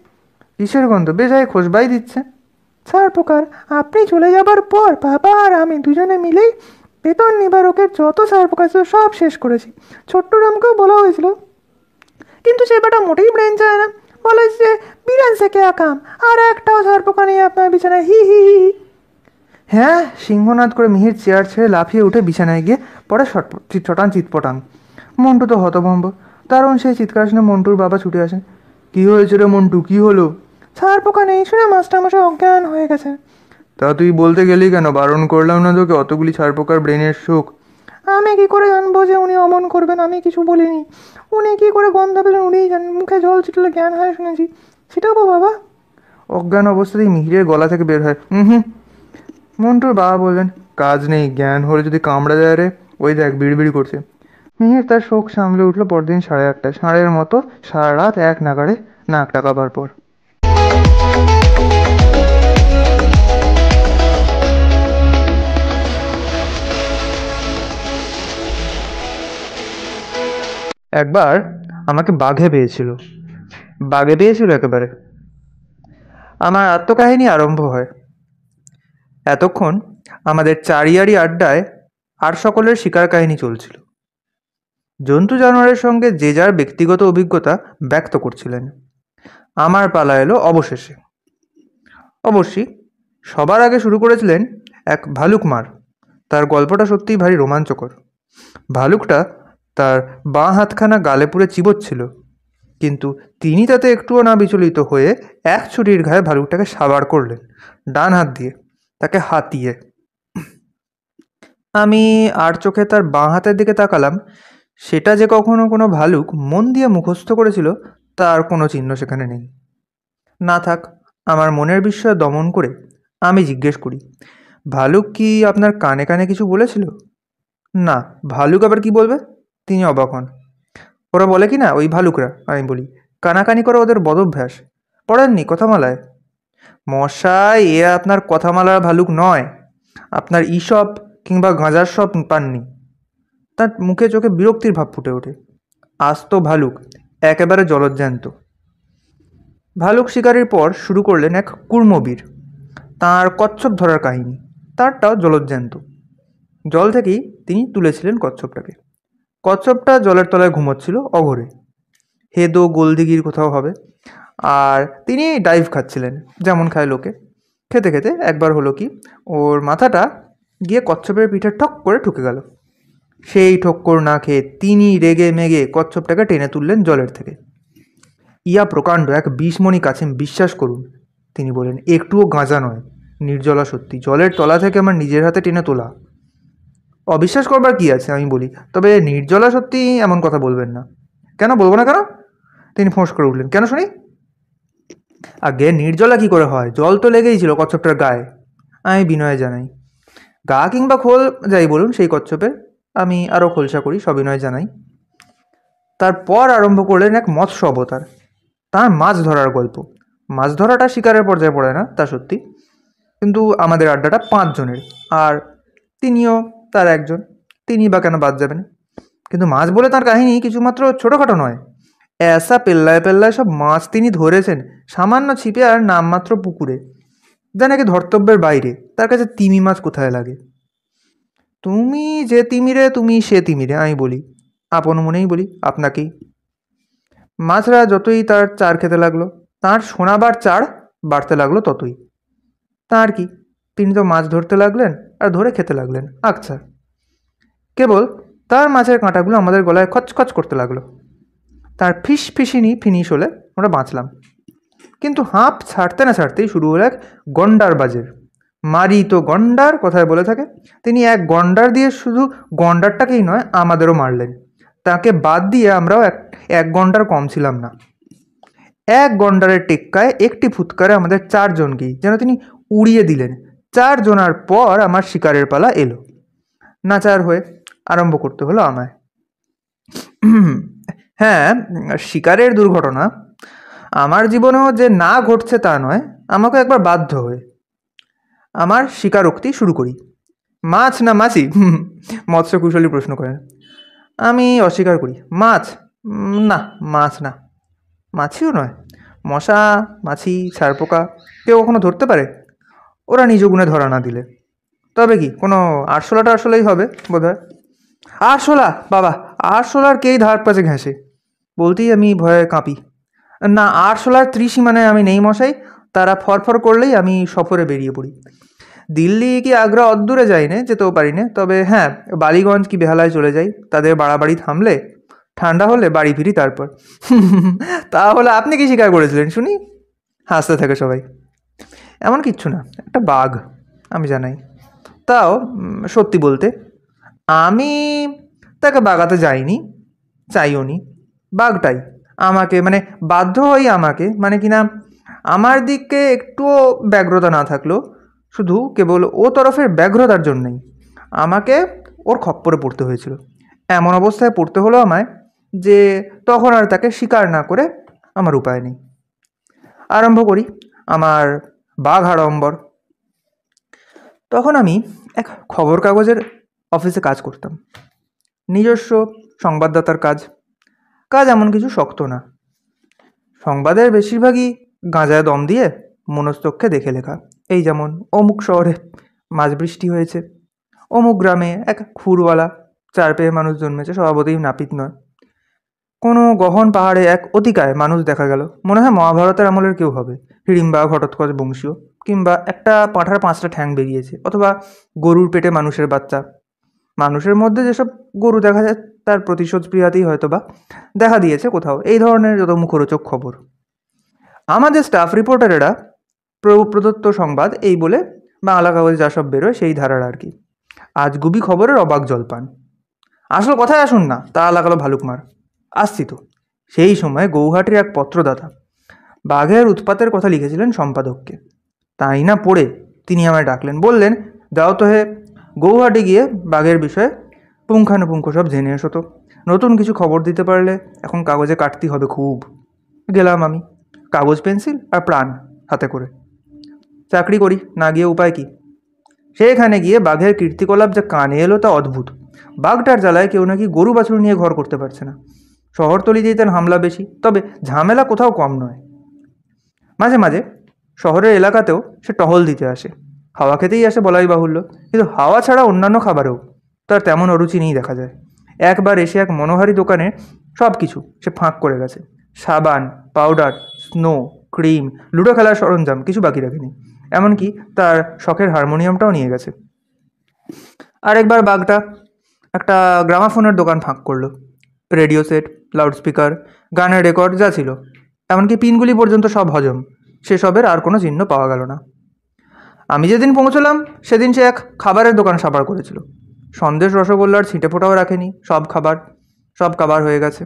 কিসের গন্ধ? বেজায় খোঁজবাই দিচ্ছে। ছারপোকার। আপনি চলে যাবার পর বাবা আর আমি দুজনে মিলেই বেতন নিবারকের যত ছারপোকা ছিল সব শেষ করেছি। ছোট্টরামকেও বলা হয়েছিল, কিন্তু সে বেটা মোটেই ব্রেন চায় না। বলে যে বিরান সে কে কাম, আর একটাও ছারপোকা নেই আপনার বিছানায়, হি হি হি। হ্যাঁ, সিংহনাদ করে মিহির চেয়ার ছেড়ে লাফিয়ে উঠে বিছানায় গিয়ে পড়ে ছটান চিৎপটাং। মন্টু তো হতভম্ব। দারুণ সেই চিৎকার শুনে মন্টুর বাবা ছুটে আসেন। কি হয়েছে রে মন্টু, কি হলো? ছারপোকা নেই শুনে মাস্টারমশাই অজ্ঞান হয়ে গেছে। তা তুই বলতে গেলি কেন? বারণ করলাম না তোকে? অতগুলি ছারপোকার ব্রেনের শোক। আমি কি করে জানবো যে উনি অমন করবেন? আমি কিছু বলিনি। উনি কি করে গন্ধ পেলেন উনিই জানেন। মুখে জল ছিটলে জ্ঞান হয় শুনেছি। সেটাও বাবা। অজ্ঞান অবস্থাতেই মিহিরের গলা থেকে বের হয়, হুম। মন্টুর বাবা বললেন, কাজ নেই, জ্ঞান হলে যদি কামড়া যায় রে। ওই দেখ বিড়বিড়ি করছে। মিহির তার শোক সামলে উঠল পরদিন 8:30টায়, ষাঁড়ের মতো সারা রাত এক নাগাড়ে নাক ডাকাবার পর। একবার আমাকে বাঘে পেয়েছিল একেবারে। আমার আত্মকাহিনী আরম্ভ হয়। এতক্ষণ আমাদের চারিয়ারি আড্ডায় আর সকলের শিকার কাহিনী চলছিল। জন্তু জানোয়ারের সঙ্গে যে যার ব্যক্তিগত অভিজ্ঞতা ব্যক্ত করছিলেন। আমার পালা এলো অবশেষে। অবশ্যই সবার আগে শুরু করেছিলেন এক ভালুক মার। তার গল্পটা সত্যিই ভারী রোমাঞ্চকর। ভালুকটা তার বাঁ হাতখানা গালে পুড়ে চিবোচ্ছিল, কিন্তু তিনি তাতে একটুও না বিচলিত হয়ে এক ছুরির ঘায়ে ভালুকটাকে সাবার করলেন, ডান হাত দিয়ে, তাকে হাতিয়ে। আমি আর চোখে তার বাঁ হাতের দিকে তাকালাম। সেটা যে কখনো কোনো ভালুক মন দিয়ে মুখস্থ করেছিল তার কোনো চিহ্ন সেখানে নেই। না থাক, আমার মনের বিস্ময় দমন করে আমি জিজ্ঞেস করি, ভালুক কি আপনার কানে কানে কিছু বলেছিল? না, ভালুক আবার কি বলবে? তিনি অবাক হন। ওরা বলে কি না, ওই ভালুকরা, আমি বলি, কানাকানি করে ওদের বদভ্যাস। পড়েননি কথামালায়? মশাই, এ আপনার কথামালার ভালুক নয়, আপনার ঈসব কিংবা গাঁজার সব পাননি। তার মুখে চোখে বিরক্তির ভাব ফুটে ওঠে। আস্ত ভালুক, একেবারে জলজ্যান্ত। ভালুক শিকারির পর শুরু করলেন এক কুর্মবীর, তাঁর কচ্ছপ ধরার কাহিনী। তারটাও জলজ্যান্ত। জল থেকেই তিনি তুলেছিলেন কচ্ছপটাকে। কচ্ছপটা জলের তলায় ঘুমোচ্ছিল অঘরে, হেদো গোলদিঘির কোথাও হবে। আর তিনি ডাইভ খাচ্ছিলেন, যেমন খায় লোকে। খেতে খেতে একবার হলো কি, ওর মাথাটা গিয়ে কচ্ছপের পিঠে ঠক করে ঠুকে গেল। সেই ঠক্কর না খেয়ে তিনি রেগে মেগে কচ্ছপটাকে টেনে তুললেন জলের থেকে। ইয়া প্রকাণ্ড এক বিষমণি কাছিম, বিশ্বাস করুন, তিনি বলেন, একটুও গাঁজা নয়, নির্জলা সত্যি, জলের তলা থেকে আমার নিজের হাতে টেনে তোলা। অবিশ্বাস করবার কি আছে, আমি বলি, তবে নির্জলা সত্যি এমন কথা বলবেন না। কেন বলবো না কেন? তিনি ফোঁস করে উঠলেন, কেন শুনি? আগে নির্জলা কি করে হয়? জল তো লেগেই ছিল কচ্ছপটার গায়ে। আমি বিনয়ে জানাই। গা কিংবা খোল যাই বলুন সেই কচ্ছপের, আমি আরও খোলসা করি, সবিনয় জানাই। তারপর আরম্ভ করলেন এক মৎস্য অবতার, তার মাছ ধরার গল্প। মাছ ধরাটা শিকারের পর্যায়ে পড়ে না, তা সত্যি, কিন্তু আমাদের আড্ডাটা 5 জনের, আর তিনিও তার একজন। তিনি বা কেন বাদ যাবেন? কিন্তু মাছ বলে তার কাহিনী কিছুমাত্র ছোটোখাটো নয়। এসা পেল্লায় পেল্লায় সব মাছ তিনি ধরেছেন, সামান্য ছিপে আর নামমাত্র পুকুরে, যা নাকি ধর্তব্যের বাইরে। তার কাছে তিমি মাছ কোথায় লাগে? তুমি যে তিমিরে, তুমি সে তিমিরে, আমি বলি, আপন মনেই বলি আপনাকেই। মাছরা যতই তার চার খেতে লাগলো, তার শোনাবার চার বাড়তে লাগলো ততই। তার কি, তিনি তো মাছ ধরতে লাগলেন আর ধরে খেতে লাগলেন, আচ্ছা। কেবল তার মাছের কাঁটাগুলো আমাদের গলায় খচখচ করতে লাগলো। তার ফিসফিসিনি ফিনিশ হলে আমরা বাঁচলাম। কিন্তু হাঁপ ছাড়তে না ছাড়তেই শুরু হলো এক গন্ডার বাজের। মারি তো গন্ডার কথায় বলে থাকে। তিনি এক গন্ডার দিয়ে শুধু গন্ডারটাকেই নয়, আমাদেরও মারলেন। তাকে বাদ দিয়ে আমরাও এক গন্ডার কম ছিলাম না। এক গন্ডারের টেক্কায় একটি ফুৎকারে আমাদের 4 জনকেই যেন তিনি উড়িয়ে দিলেন। 4 জনার পর আমার শিকারের পালা এলো। নাচার হয়ে আরম্ভ করতে হলো আমায়। হ্যাঁ, শিকারের দুর্ঘটনা আমার জীবনেও যে না ঘটছে তা নয়, আমাকে একবার বাধ্য হয়ে। আমার স্বীকারোক্তি শুরু করি। মাছ না মাছি? মৎস্য কুশলী প্রশ্ন করেন। আমি অস্বীকার করি। মাছ না, মাছ না, মাছিও নয়। মশা, মাছি, ছারপোকা কেউ কখনো ধরতে পারে? ওরা নিজ গুণে ধরা না দিলে। তবে কি কোনো আরশোলাটা আসলেই হবে বোধ হয়। আরশোলা? বাবা, আরশোলার কেই ধার পাশে ঘেঁষে বলতেই আমি ভয়ে কাঁপি। না, আরশোলার ত্রিসীমানায় আমি নেই মশাই। তারা ফরফর করলেই আমি সফরে বেরিয়ে পড়ি। দিল্লি কি আগ্রা অদ্দূরে যাই না, যেতেও পারি না, তবে হ্যাঁ, বালিগঞ্জ কি বেহালায় চলে যাই। তাদের বাড়াবাড়ি থামলে, ঠান্ডা হলে বাড়ি ফিরি তারপর। তাহলে আপনি কি শিকার করেছিলেন শুনি? হাসতে থাকে সবাই। এমন কিচ্ছু না, একটা বাঘ, আমি জানাই। তাও সত্যি বলতে আমি তাকে বাগাতে যাইনি, চাইও নি। বাঘটাই আমাকে মানে বাধ্য হই আমাকে মানে কিনা আমার দিকে একটুও ব্যগ্রতা না থাকলেও শুধু কেবল ও তরফের ব্যগ্রতার জন্যই আমাকে ওর খপ্পরে পড়তে হয়েছিল। এমন অবস্থায় পড়তে হলো আমায় যে তখন আর তাকে স্বীকার না করে আমার উপায় নেই। আরম্ভ করি আমার বাঘ আড়ম্বর। তখন আমি এক খবর কাগজের অফিসে কাজ করতাম। নিজস্ব সংবাদদাতার কাজ। কাজ এমন কিছু শক্ত না। সংবাদের বেশিরভাগই গাঁজায় দম দিয়ে মনস্তক্ষে দেখে লেখা। এই যেমন অমুক শহরে মাঝ বৃষ্টি হয়েছে, অমুক গ্রামে এক খুরওয়ালা চার পেয়ে মানুষ জন্মেছে, স্বভাবতই নাপিত নয়, কোনো গহন পাহাড়ে এক অতিকায় মানুষ দেখা গেল, মনে হয় মহাভারতের আমলের কেউ হবে, হিড়িম্বা ঘটোৎকচ বংশীয়, কিংবা একটা পাঁঠার 5টা ঠ্যাং বেরিয়েছে, অথবা গরুর পেটে মানুষের বাচ্চা। মানুষের মধ্যে যেসব গরু দেখা যায় তার প্রতিশোধ স্পৃহাতেই হয়তো বা দেখা দিয়েছে কোথাও, এই ধরনের যত মুখরোচক খবর। আমাদের স্টাফ রিপোর্টারেরা প্রদত্ত সংবাদ এই বলে বাংলা কাগজে যা সব বেরোয় সেই ধারার আর কি। আজগুবি খবরের অবাক জলপান। আসল কথায় আসুন না, তা লাগালো ভালুকমার। আসছি তো। সেই সময় গৌহাটির এক পত্রদাতা বাঘের উৎপাতের কথা লিখেছিলেন সম্পাদককে। তাই না পড়ে তিনি আমায় ডাকলেন, বললেন, দাও তো হে, গৌহাটি গিয়ে বাঘের বিষয়ে পুঙ্খানুপুঙ্খ সব জেনে এসো তো। নতুন কিছু খবর দিতে পারলে এখন কাগজে কাটতে হবে খুব। গেলাম আমি, কাগজ পেন্সিল আর প্রাণ হাতে করে। চাকরি করি, না গিয়ে উপায় কি। সেখানে গিয়ে বাঘের কীর্তিকলাপ যা কানে এলো তা অদ্ভুত। বাঘটার জ্বালায় কেউ নাকি গরু বাছুর নিয়ে ঘর করতে পারছে না। শহরতলিতেই তার হামলা বেশি, তবে ঝামেলা কোথাও কম নয়। মাঝে মাঝে শহরের এলাকাতেও সে টহল দিতে আসে, হাওয়া খেতেই আসে বলাই বাহুল্য, কিন্তু হাওয়া ছাড়া অন্যান্য খাবারেও তার তেমন অরুচি নেই দেখা যায়। একবার এসে এক মনোহারী দোকানে সব কিছু সে ফাঁক করে গেছে। সাবান, পাউডার, স্নো, ক্রিম, লুডো খেলার সরঞ্জাম কিছু বাকি রাখেনি। এমনকি তার শখের হারমোনিয়ামটাও নিয়ে গেছে। আরেকবার বাঘটা একটা গ্রামাফোনের দোকান ফাঁক করলো। রেডিও সেট, লাউডস্পিকার, গানের রেকর্ড যা ছিল, এমনকি পিনগুলি পর্যন্ত সব হজম। সেসবের আর কোনো চিহ্ন পাওয়া গেল না। আমি যেদিন পৌঁছলাম সেদিন সে এক খাবারের দোকান সাবার করেছিল। সন্দেশ, রসগোল্লার ছিটে ফোটাও রাখেনি। সব কাবার হয়ে গেছে।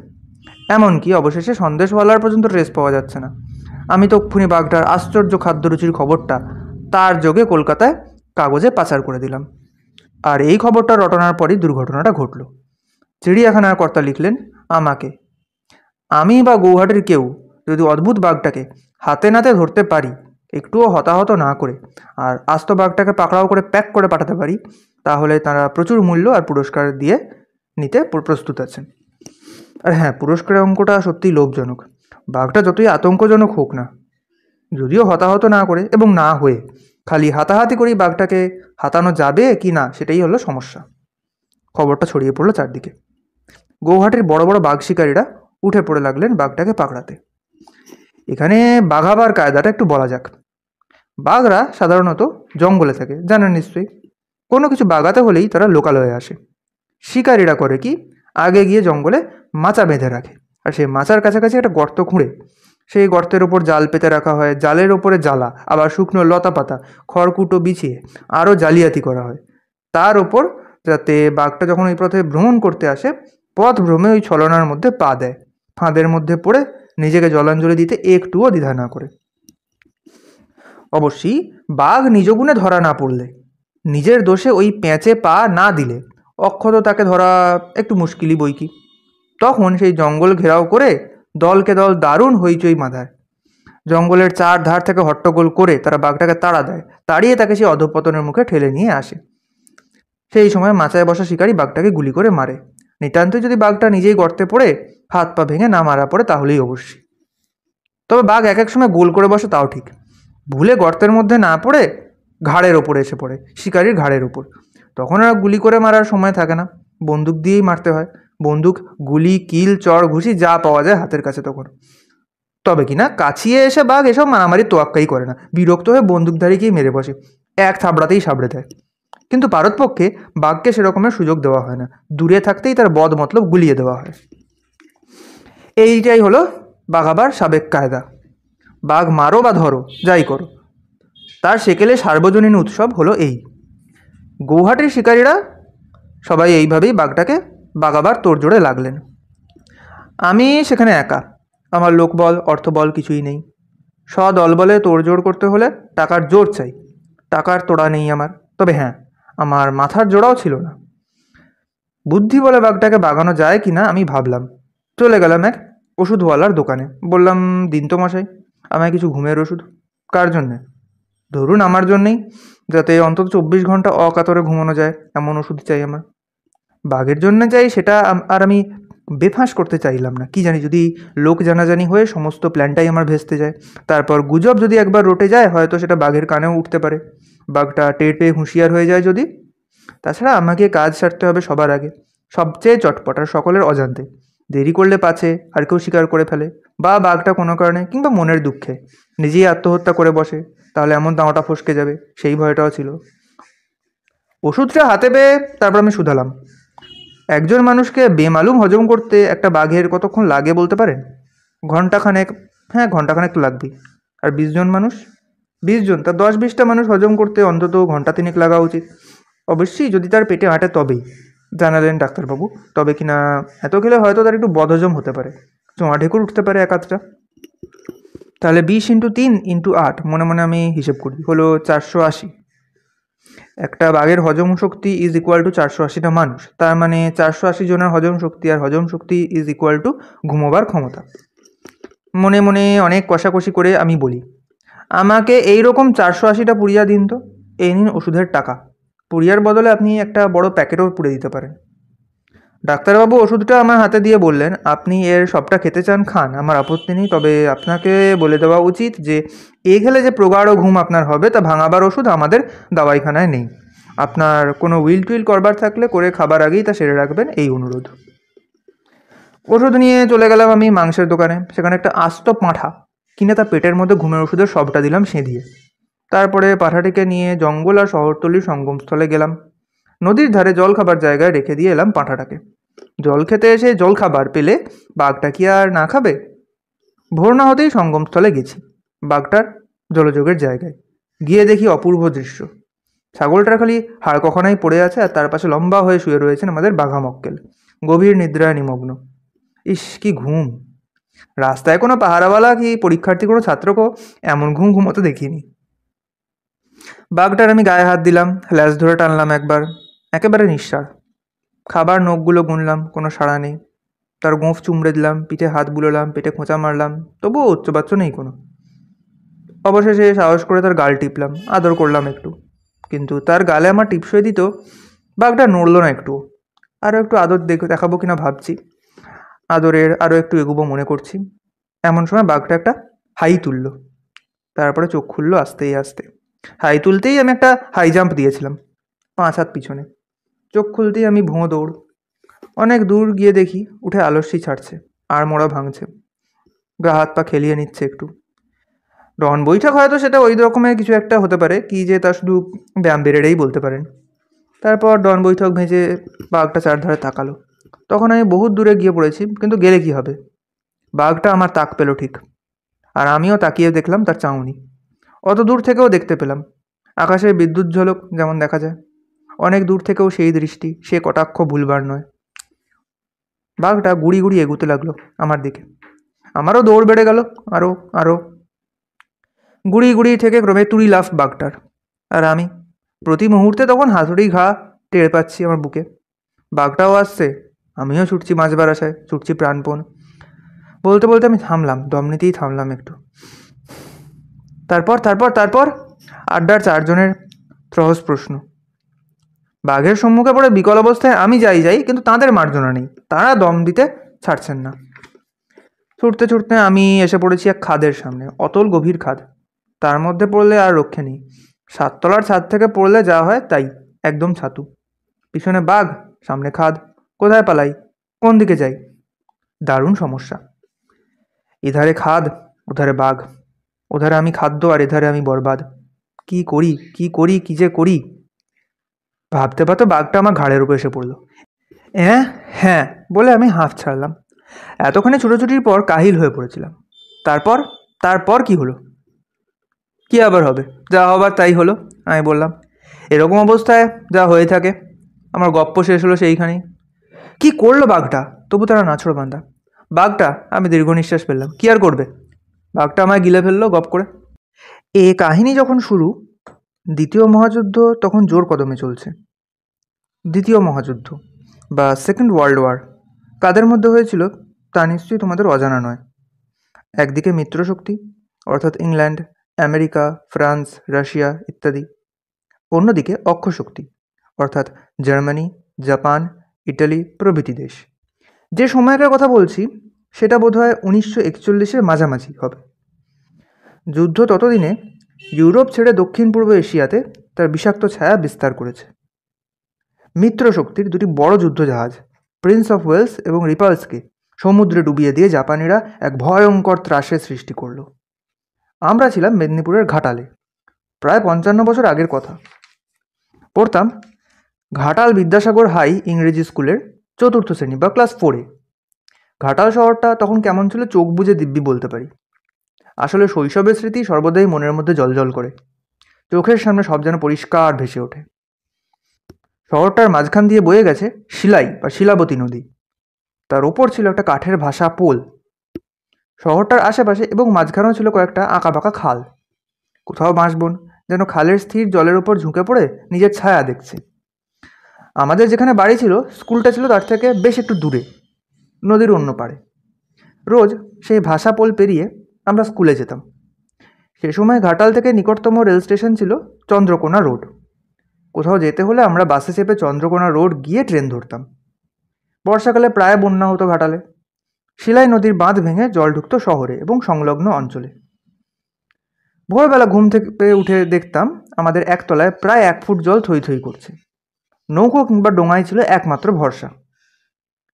এমনকি অবশেষে সন্দেশওয়ালার পর্যন্ত ট্রেস পাওয়া যাচ্ছে না। আমি তক্ষুনি বাঘটার আশ্চর্য খাদ্যরুচির খবরটা তার যোগে কলকাতায় কাগজে পাচার করে দিলাম। আর এই খবরটা রটনার পরই দুর্ঘটনাটা ঘটল। চিড়িয়াখানার কর্তা লিখলেন আমাকে, আমি বা গৌহাটির কেউ যদি অদ্ভুত বাঘটাকে হাতে নাতে ধরতে পারি, একটুও হতাহত না করে, আর আস্ত বাঘটাকে পাকড়াও করে প্যাক করে পাঠাতে পারি, তাহলে তারা প্রচুর মূল্য আর পুরস্কার দিয়ে নিতে প্রস্তুত আছেন। আর হ্যাঁ, পুরস্কারের অঙ্কটা সত্যিই লোভজনক। বাঘটা যতই আতঙ্কজনক হোক না, যদিও হতাহত না করে এবং না হয়ে খালি হাতাহাতি করেই বাঘটাকে হাতানো যাবে কি না সেটাই হলো সমস্যা। খবরটা ছড়িয়ে পড়লো চারদিকে। গৌহাটির বড় বড় বাঘ শিকারীরা উঠে পড়ে লাগলেন বাঘটাকে পাকড়াতে। এখানে বাঘাবার কায়দাটা একটু বলা যাক। বাঘরা সাধারণত জঙ্গলে থাকে, জানেন নিশ্চয়ই। কোনো কিছু বাগাতে হলেই তারা লোকালয়ে আসে। শিকারীরা করে কি, আগে গিয়ে জঙ্গলে মাচা বেঁধে রাখে, আর সেই মাচার কাছাকাছি একটা গর্ত খুঁড়ে সেই গর্তের ওপর জাল পেতে রাখা হয়। জালের ওপরে জ্বালা, আবার শুকনো লতা পাতা, খড়কুটো বিছিয়ে আরও জালিয়াতি করা হয় তার ওপর, যাতে বাঘটা যখন ওই পথে ভ্রমণ করতে আসে, পথ ভ্রমে ওই ছলনার মধ্যে পা দেয়, ফাঁদের মধ্যে পড়ে নিজেকে জলাঞ্জলি দিতে একটুও দ্বিধা না করে। অবশ্যই বাঘ নিজ গুণে ধরা না পড়লে, নিজের দোষে ওই প্যাঁচে পা না দিলে অক্ষত তাকে ধরা একটু মুশকিলই বই কি। তখন সেই জঙ্গল ঘেরাও করে দলকে দল দারুণ হইচই বাঁধায়। জঙ্গলের চার ধার থেকে হট্টগোল করে তারা বাঘটাকে তাড়া দেয়, তাড়িয়ে তাকে সেই অধঃপতনের মুখে ঠেলে নিয়ে আসে। সেই সময় মাচায় বসা শিকারী বাঘটাকে গুলি করে মারে। নিতান্তই যদি বাঘটা নিজেই গর্তে পড়ে হাত পা ভেঙে না মারা পড়ে তাহলেই অবশ্যই। তবে বাঘ এক এক সময় গোল করে বসে, তাও ঠিক। ভুলে গর্তের মধ্যে না পড়ে ঘাড়ের ওপরে এসে পড়ে, শিকারির ঘাড়ের ওপর। তখন আর গুলি করে মারার সময় থাকে না, বন্দুক দিয়েই মারতে হয়। বন্দুক, গুলি, কিল, চড়, ঘুষি যা পাওয়া যায় হাতের কাছে তখন। তবে কিনা কাছিয়ে এসে বাঘ এসব মারামারি তোয়াক্কাই করে না, বিরক্ত হয়ে বন্দুকধারীকেই মেরে বসে, এক থাবড়াতেই সাবড়ে দেয়। কিন্তু পারতপক্ষে বাঘকে সেরকমের সুযোগ দেওয়া হয় না, দূরে থাকতেই তার বদ মতলব গুলিয়ে দেওয়া হয়। এইটাই হলো বাঘাবার সাবেক কায়দা। বাঘ মারো বা ধরো, যাই করো, তার সেকেলে সার্বজনীন উৎসব হলো এই। গৌহাটির শিকারীরা সবাই এইভাবেই বাঘটাকে বাগাবার তোড়জোড়ে লাগলেন। আমি সেখানে একা, আমার লোকবল অর্থবল কিছুই নেই। দলবলে তোড়জোড় করতে হলে টাকার জোর চাই, টাকার তোড়া নেই আমার। তবে হ্যাঁ, আমার মাথার জোড়াও ছিল না। বুদ্ধি বলে বাঘটাকে বাগানো যায় কি না আমি ভাবলাম। চলে গেলাম এক ওষুধওয়ালার দোকানে, বললাম, দিন তো মশাই আমায় কিছু ঘুমের ওষুধ। কার জন্যে? ধরুন আমার জন্যেই, যাতে অন্তত 24 ঘন্টা অকাতরে ঘুমানো যায়, এমন ওষুধ চাই আমার। বাঘের জন্য চাই সেটা আর আমি বেফাঁস করতে চাইলাম না। কি জানি যদি লোক জানাজানি হয়ে সমস্ত প্ল্যানটাই আমার ভেস্তে যায়, তারপর গুজব যদি একবার রটে যায়, হয়তো সেটা বাঘের কানেও উঠতে পারে, বাঘটা টের পেয়ে হুঁশিয়ার হয়ে যায় যদি। তাছাড়া আমাকে কাজ সারতে হবে সবার আগে, সবচেয়ে চটপট আর সকলের অজান্তে। দেরি করলে পাছে আর কেউ স্বীকার করে ফেলে, বা বাঘটা কোনো কারণে কিংবা মনের দুঃখে নিজেই আত্মহত্যা করে বসে, তাহলে এমন দাঁওটা ফসকে যাবে, সেই ভয়টাও ছিল। ওষুধটা হাতে পেয়ে তারপর আমি শুধালাম, একজন মানুষকে বেমালুম হজম করতে একটা বাঘের কতক্ষণ লাগে বলতে পারেন? ঘন্টাখানেক। হ্যাঁ, ঘন্টাখানেক তো লাগবেই। আর 20 জন মানুষ? 20 জন, তা 10-20টা মানুষ হজম করতে অন্তত ঘন্টা তিনেক লাগা উচিত। অবশ্যই যদি তার পেটে আঁটে তবেই, জানালেন ডাক্তারবাবু। তবে কিনা এত খেলে হয়তো তার একটু বদহজম হতে পারে, চোঁয়া ঢেকুর উঠতে পারে এক আধটা। তাহলে 20 × 3 × 8, মনে মনে আমি হিসেব করি, হলো 480। একটা বাঘের হজম শক্তি ইজ ইকুয়াল টু 480টা মানুষ। তার মানে 480 জনের হজম শক্তি, আর হজম শক্তি ইজ ইকুয়াল টু ঘুমোবার ক্ষমতা। মনে মনে অনেক কষাকষি করে আমি বলি, আমাকে এইরকম 480টা পুড়িয়া দিন তো। এই নিন ওষুধের টাকা। পুড়িয়ার বদলে আপনি একটা বড় প্যাকেটও পুড়ে দিতে পারেন। ডাক্তারবাবু ওষুধটা আমার হাতে দিয়ে বললেন, আপনি এর সবটা খেতে চান খান, আমার আপত্তি নেই। তবে আপনাকে বলে দেওয়া উচিত যে এ খেলে যে প্রগাঢ় ঘুম আপনার হবে তা ভাঙাবার ওষুধ আমাদের দাওয়াইখানায় নেই। আপনার কোনো উইল টুইল করবার থাকলে করে খাবার আগেই তা সেরে রাখবেন, এই অনুরোধ। ওষুধ নিয়ে চলে গেলাম আমি মাংসের দোকানে। সেখানে একটা আস্ত পাঁঠা কিনে তার পেটের মধ্যে ঘুমের ওষুধের সবটা দিলাম সেঁধিয়ে। তারপরে পাঁঠাটিকে নিয়ে জঙ্গল আর শহরতলির সঙ্গমস্থলে গেলাম। নদীর ধারে জল খাবার জায়গায় রেখে দিয়ে এলাম পাঁঠাটাকে। জল খেতে এসে জল খাবার পেলে বাঘটা কি আর না খাবে? ভোর না হতেই সঙ্গমস্থলে গেছি, বাঘটার জলযোগের জায়গায়। গিয়ে দেখি অপূর্ব দৃশ্য। ছাগলটার খালি হাড় কখনাই পড়ে আছে, আর তার পাশে লম্বা হয়ে শুয়ে রয়েছেন আমাদের বাঘা মক্কেল, গভীর নিদ্রায় নিমগ্ন। ইস, কি ঘুম! রাস্তায় কোনো পাহারাওয়ালা কি পরীক্ষার্থী কোনো ছাত্রকেও এমন ঘুম ঘুমোতে দেখিনি। বাঘটার আমি গায়ে হাত দিলাম, ল্যাজ ধরে টানলাম একবার, একেবারে নিঃসাড়। খাবার নখগুলো গুনলাম, কোনো সাড়া নেই। তার গোঁফ চুমড়ে দিলাম, পিঠে হাত বুলোলাম, পেটে খোঁচা মারলাম, তবুও উচ্চবাচ্য নেই কোনো। অবশেষে সাহস করে তার গাল টিপলাম, আদর করলাম একটু। কিন্তু তার গালে আমার টিপসই দিত বাঘটা নড়ল না একটু। আরও একটু আদর দেখাবো কিনা ভাবছি, আদরের আরও একটু এগোবো মনে করছি। এমন সময় বাঘটা একটা হাই তুলল, তারপরে চোখ খুললো আস্তে আস্তে। হাই তুলতেই আমি একটা হাই জাম্প দিয়েছিলাম 5 হাত পিছনে। চোখ খুলতেই আমি ভোঁ দৌড়। অনেক দূর গিয়ে দেখি উঠে আলস্যি ছাড়ছে, আর মোড়া ভাঙছে, গা হাত পা খেলিয়ে নিচ্ছে একটু। ডন বৈঠক হয়তো সেটা ওই রকমের কিছু একটা হতে পারে, কি যে তা শুধু ব্যায়াম বেড়েই বলতে পারেন। তারপর ডন বৈঠক ভেজে বাঘটা চারধারে তাকালো। তখন আমি বহুত দূরে গিয়ে পড়েছি, কিন্তু গেলে কি হবে, বাঘটা আমার তাক পেল ঠিক, আর আমিও তাকিয়ে দেখলাম তার চাউনি। অত দূর থেকেও দেখতে পেলাম, আকাশের বিদ্যুৎ ঝলক যেমন দেখা যায়, অনেক দূর থেকেও সেই দৃষ্টি, সে কটাক্ষ ভুলবার নয়। বাঘটা গুড়ি গুড়ি এগুতে লাগলো আমার দিকে। আমারও দৌড় বেড়ে গেল আরও আরও। গুড়ি গুড়ি থেকে ক্রমে তুড়ি লাফ বাঘটার, আর আমি প্রতি মুহূর্তে তখন হাতুড়ি ঘা টের পাচ্ছি আমার বুকে। বাঘটাও আসছে, আমিও ছুটছি বাঁচবার আশায়, ছুটছি প্রাণপণ। বলতে বলতে আমি থামলাম, দম নিতেই থামলাম একটু। তারপর তারপর তারপর আড্ডার 4 জনের সহজ প্রশ্ন। বাঘের সম্মুখে পড়ে বিকল অবস্থায় আমি যাই, কিন্তু তাদের মার্জনা নেই, তারা দম দিতে ছাড়ছেন না। ছুটতে ছুটতে আমি এসে পড়েছি এক খাদের সামনে, অতল গভীর খাদ। তার মধ্যে পড়লে আর রক্ষে নেই। 7 তলার ছাদ থেকে পড়লে যা হয় তাই, একদম ছাতু। পিছনে বাঘ, সামনে খাদ, কোথায় পালাই, কোন দিকে যাই? দারুণ সমস্যা। এধারে খাদ, ওধারে বাঘ, ওধারে আমি খাদ্য, আর এধারে আমি বরবাদ। কি করি কি করি কি যে করি! ভাবতে ভাবতে বাঘটা আমার ঘাড়ের উপর এসে পড়লো। হ্যাঁ বলে আমি হাঁফ ছাড়লাম। এতক্ষণে ছুটোছুটির পর কাহিল হয়ে পড়েছিলাম। তারপর তারপর কি হলো? কি আবার হবে, যা হবার তাই হলো, আমি বললাম। এরকম অবস্থায় যা হয়ে থাকে, আমার গপ্প শেষ হলো সেইখানেই। কি করলো বাঘটা? তবু তারা নাছড় বান্ধা। বাঘটা? আমি দীর্ঘ নিঃশ্বাস ফেললাম। কি আর করবে? বাঘটা আমায় গিলে ফেললো গপ করে। এ কাহিনী যখন শুরু, দ্বিতীয় মহাযুদ্ধ তখন জোর কদমে চলছে। দ্বিতীয় মহাযুদ্ধ বা সেকেন্ড ওয়ার্ল্ড ওয়ার কাদের মধ্যে হয়েছিল তা নিশ্চয়ই তোমাদের অজানা নয়। একদিকে মিত্রশক্তি অর্থাৎ ইংল্যান্ড, আমেরিকা, ফ্রান্স, রাশিয়া ইত্যাদি। অন্যদিকে অক্ষশক্তি অর্থাৎ জার্মানি, জাপান, ইটালি প্রভৃতি দেশ। যে সময়কার কথা বলছি সেটা বোধহয় 1941-এর মাঝামাঝি হবে। যুদ্ধ ততদিনে ইউরোপ ছেড়ে দক্ষিণ পূর্ব এশিয়াতে তার বিষাক্ত ছায়া বিস্তার করেছে। মিত্রশক্তির দুটি বড় যুদ্ধজাহাজ প্রিন্স অফ ওয়েলস এবং রিপালসকে সমুদ্রে ডুবিয়ে দিয়ে জাপানিরা এক ভয়ঙ্কর ত্রাসের সৃষ্টি করল। আমরা ছিলাম মেদিনীপুরের ঘাটালে। প্রায় 55 বছর আগের কথা। পড়তাম ঘাটাল বিদ্যাসাগর হাই ইংরেজি স্কুলের 4র্থ শ্রেণী বা ক্লাস 4-এ। ঘাটাল শহরটা তখন কেমন ছিল চোখ বুজে দিব্যি বলতে পারি। আসলে শৈশবের স্মৃতি সর্বদাই মনের মধ্যে জলজল করে। চোখের সামনে সব যেন পরিষ্কার ভেসে ওঠে। শহরটার মাঝখান দিয়ে বয়ে গেছে শিলাই বা শিলাবতী নদী। তার ওপর ছিল একটা কাঠের ভাসা পোল। শহরটার আশেপাশে এবং মাঝখানেও ছিল কয়েকটা আঁকাবাঁকা খাল। কোথাও বাঁশবন, যেন খালের স্থির জলের ওপর ঝুঁকে পড়ে নিজের ছায়া দেখছে। আমাদের যেখানে বাড়ি ছিল স্কুলটা ছিল তার থেকে বেশ একটু দূরে, নদীর অন্য পাড়ে। রোজ সেই ভাসা পোল পেরিয়ে আমরা স্কুলে যেতাম। সে সময় ঘাটাল থেকে নিকটতম রেল স্টেশন ছিল চন্দ্রকোনা রোড। কোথাও যেতে হলে আমরা বাসে চেপে চন্দ্রকোনা রোড গিয়ে ট্রেন ধরতাম। বর্ষাকালে প্রায় বন্যা হতো ঘাটালে। শিলাই নদীর বাঁধ ভেঙে জল ঢুকতো শহরে এবং সংলগ্ন অঞ্চলে। ভোরবেলা ঘুম থেকে উঠে দেখতাম আমাদের একতলায় প্রায় 1 ফুট জল থই থই করছে। নৌকো কিংবা ডোঙায় ছিল একমাত্র ভরসা।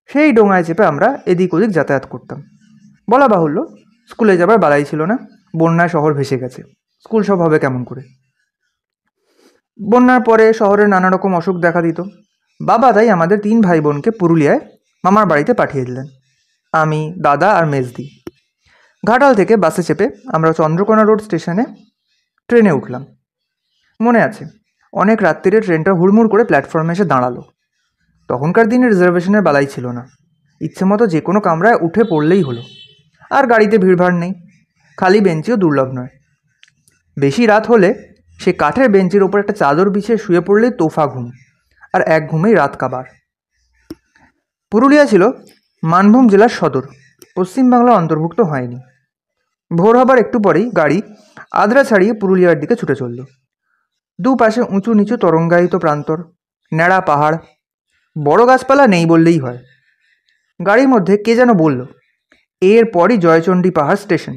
সেই ডোঙায় চেপে আমরা এদিক ওদিক যাতায়াত করতাম। বলা বাহুল্য, স্কুলে যাবার বালাই ছিল না। বন্যায় শহর ভেসে গেছে, স্কুল সব হবে কেমন করে? বন্যার পরে শহরে নানা রকম অসুখ দেখা দিত। বাবা তাই আমাদের 3 ভাই বোনকে পুরুলিয়ায় মামার বাড়িতে পাঠিয়ে দিলেন। আমি, দাদা আর মেজদি। ঘাটাল থেকে বাসে চেপে আমরা চন্দ্রকোনা রোড স্টেশনে ট্রেনে উঠলাম। মনে আছে, অনেক রাত্রিরে ট্রেনটা হুড়মুড় করে প্ল্যাটফর্মে এসে দাঁড়ালো। তখনকার দিনে রিজার্ভেশনের বালাই ছিল না। ইচ্ছে মতো যে কোনো কামরায় উঠে পড়লেই হলো। আর গাড়িতে ভিড়ভাড় নেই, খালি বেঞ্চিও দুর্লভ নয়। বেশি রাত হলে সে কাঠের বেঞ্চের ওপর একটা চাদর বিছিয়ে শুয়ে পড়লেই তোফা ঘুম, আর এক ঘুমেই রাত কাবার। পুরুলিয়া ছিল মানভূম জেলার সদর, পশ্চিমবাংলার অন্তর্ভুক্ত হয়নি। ভোর হবার একটু পরেই গাড়ি আদ্রা ছাড়িয়ে পুরুলিয়ার দিকে ছুটে চলল। দুপাশে উঁচু নিচু তরঙ্গায়িত প্রান্তর, ন্যাড়া পাহাড়, বড় গাছপালা নেই বললেই হয়। গাড়ির মধ্যে কে যেন বলল, এরপরই জয়চণ্ডী পাহাড় স্টেশন।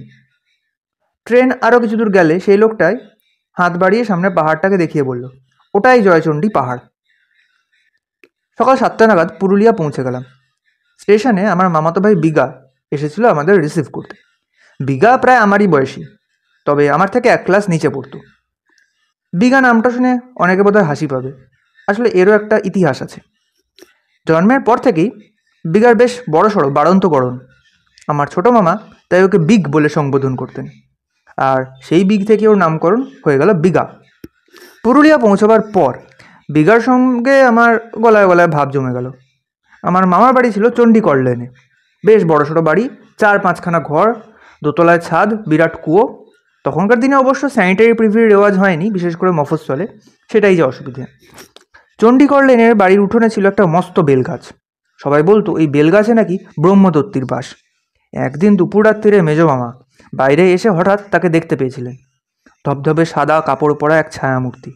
ট্রেন আরও কিছু দূর গেলে সেই লোকটাই হাত বাড়িয়ে সামনে পাহাড়টাকে দেখিয়ে বলল, ওটাই জয়চণ্ডী পাহাড়। সকাল 7টা নাগাদ পুরুলিয়া পৌঁছে গেলাম। স্টেশনে আমার মামাতো ভাই বিগা এসেছিল আমাদের রিসিভ করতে। বিগা প্রায় আমারই বয়সী, তবে আমার থেকে 1 ক্লাস নিচে পড়তো। বিগা নামটা শুনে অনেকে বোধহয় হাসি পাবে। আসলে এরও একটা ইতিহাস আছে। জন্মের পর থেকেই বিগার বেশ বড়সড় বাড়ন্ত গড়ন। আমার ছোট মামা তাই ওকে বিগ বলে সম্বোধন করতেন, আর সেই বিগ থেকে ওর নামকরণ হয়ে গেল বিগা। পুরুলিয়া পৌঁছবার পর বিগার সঙ্গে আমার গলায় গলায় ভাব জমে গেল। আমার মামার বাড়ি ছিল চণ্ডীকর লেনে। বেশ বড়সড় বাড়ি, 4-5খানা ঘর, দোতলায় ছাদ, বিরাট কুয়ো। তখনকার দিনে অবশ্য স্যানিটারি প্রিভির রেওয়াজ হয়নি, বিশেষ করে মফস্বলে, সেটাই যে অসুবিধে। চণ্ডীকর লেনের বাড়ির উঠোনে ছিল একটা মস্ত বেলগাছ। সবাই বলতো এই বেলগাছে নাকি ব্রহ্মদত্তির বাস। একদিন দুপুর রাত্রিরে মেজ মামা বাইরে এসে হঠাৎ তাকে দেখতে পেয়েছিলেন। ধবধবে সাদা কাপড় পরা এক ছায়ামূর্তি।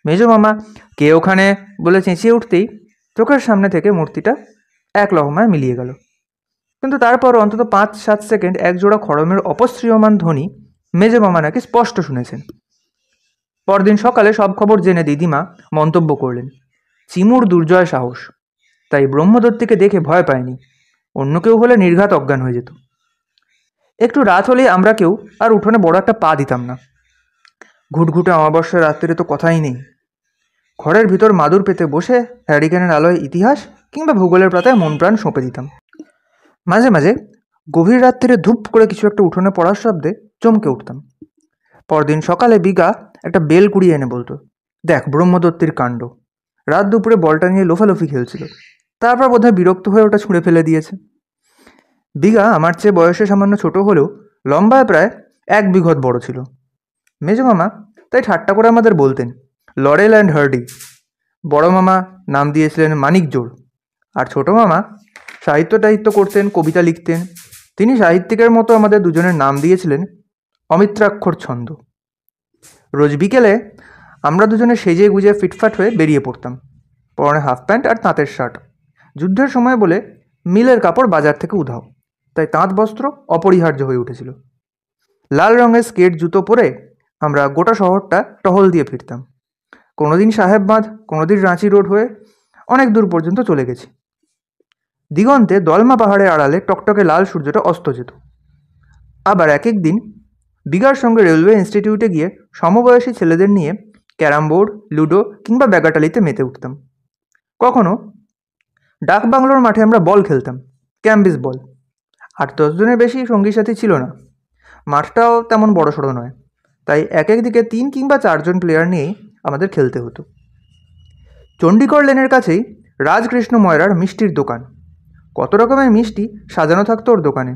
মেজ মামা কে ওখানে বলে চেঁচিয়ে উঠতেই চোখের সামনে থেকে মূর্তিটা এক লহমায় মিলিয়ে গেল। কিন্তু তারপর অন্তত 5-7 সেকেন্ড একজোড়া খড়মের অপশ্রিয়মান ধ্বনি মেজ মামা নাকি স্পষ্ট শুনেছেন। পরদিন সকালে সব খবর জেনে দিদিমা মন্তব্য করলেন, চিমুর দুর্জয় সাহস, তাই ব্রহ্মদত্তিকে দেখে ভয় পায়নি। অন্য কেউ হলে নির্ঘাত অজ্ঞান হয়ে যেত। একটু রাত হলেই আমরা কেউ আর উঠোনে বড় একটা পা দিতাম না। ঘুটঘুটে অমাবস্যার রাত্রিরে তো কথাই নেই। ঘরের ভিতর মাদুর পেতে বসে হ্যারিকেনের আলোয় ইতিহাস কিংবা ভূগোলের পাতায় মন প্রাণ সঁপে দিতাম। মাঝে মাঝে গভীর রাত্রিরে ধূপ করে কিছু একটা উঠোনে পড়ার শব্দে চমকে উঠতাম। পরদিন সকালে বিগা একটা বেল কুড়িয়ে এনে বলতো, দেখ ব্রহ্মদত্তির কাণ্ড। রাত দুপুরে বলটা নিয়ে লোফালোফি খেলছিল। তারপর বোধহয় বিরক্ত হয়ে ওটা ছুঁড়ে ফেলে দিয়েছে। বিঘা আমার চেয়ে বয়সে সামান্য ছোট হলেও লম্বায় প্রায় 1 বিঘত বড় ছিল। মেজো মামা তাই ঠাট্টা করে আমাদের বলতেন লরেল অ্যান্ড হার্ডি। বড় মামা নাম দিয়েছিলেন মানিক জোড়। আর ছোট মামা সাহিত্য টাহিত্য করতেন, কবিতা লিখতেন। তিনি সাহিত্যিকের মতো আমাদের দুজনের নাম দিয়েছিলেন অমিত্রাক্ষর ছন্দ। রোজ বিকেলে আমরা দুজনে সেজে গুজে ফিটফাট হয়ে বেরিয়ে পড়তাম। পরনে হাফ প্যান্ট আর তাঁতের শার্ট। যুদ্ধের সময় বলে মিলের কাপড় বাজার থেকে উধাও, তাই তাঁত বস্ত্র অপরিহার্য হয়ে উঠেছিল। লাল রঙের স্কেট জুতো পরে আমরা গোটা শহরটা টহল দিয়ে ফিরতাম। কোনোদিন সাহেব বাঁধ, কোনোদিন রাঁচি রোড হয়ে অনেক দূর পর্যন্ত চলে গেছি। দিগন্তে দলমা পাহাড়ের আড়ালে টকটকে লাল সূর্যটা অস্ত যেত। আবার এক এক দিন বিগার সঙ্গে রেলওয়ে ইনস্টিটিউটে গিয়ে সমবয়সী ছেলেদের নিয়ে ক্যারাম বোর্ড, লুডো কিংবা ব্যাগাটালিতে মেতে উঠতাম। কখনো ডাক বাংলোর মাঠে আমরা বল খেলতাম, ক্যাম্বিস বল। 8-10 জনের বেশি সঙ্গী সাথী ছিল না। মাঠটাও তেমন বড়সড় নয়, তাই এক এক দিকে 3 কিংবা 4 জন প্লেয়ার নিয়েই আমাদের খেলতে হতো। চণ্ডীগড় লেনের কাছেই রাজকৃষ্ণ ময়রার মিষ্টির দোকান। কত রকমের মিষ্টি সাজানো থাকতো ওর দোকানে।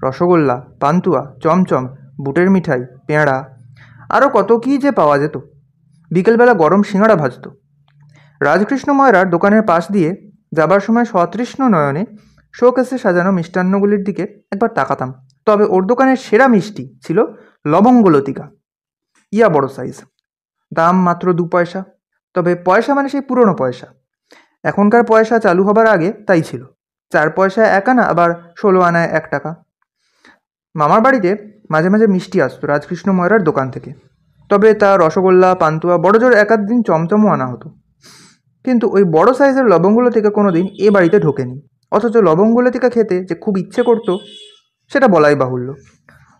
রসগোল্লা, পান্তুয়া, চমচম, বুটের মিঠাই, পেঁড়া, আরও কত কী যে পাওয়া যেত। বিকেলবেলা গরম সিঙাড়া ভাজত। রাজকৃষ্ণ ময়রার দোকানের পাশ দিয়ে যাবার সময় সতৃষ্ণ নয়নে শোকেসে সাজানো মিষ্টান্নগুলির দিকে একবার তাকাতাম। তবে ওর দোকানের সেরা মিষ্টি ছিল লবঙ্গলতিকা। ইয়া বড় সাইজ, দাম মাত্র 2 পয়সা। তবে পয়সা মানে সেই পুরনো পয়সা। এখনকার পয়সা চালু হবার আগে তাই ছিল। 4 পয়সায় 1 আনা, আবার 16 আনায় 1 টাকা। মামার বাড়িতে মাঝে মাঝে মিষ্টি আসতো রাজকৃষ্ণ ময়রার দোকান থেকে। তবে তা রসগোল্লা, পান্তুয়া, বড় জোর 1-8 দিন চমচমও আনা হতো। কিন্তু ওই বড় সাইজের লবঙ্গলতিকা কোনো দিন এ বাড়িতে ঢোকেনি। অথচ লবঙ্গলতিকা খেতে যে খুব ইচ্ছে করতো সেটা বলাই বাহুল্য।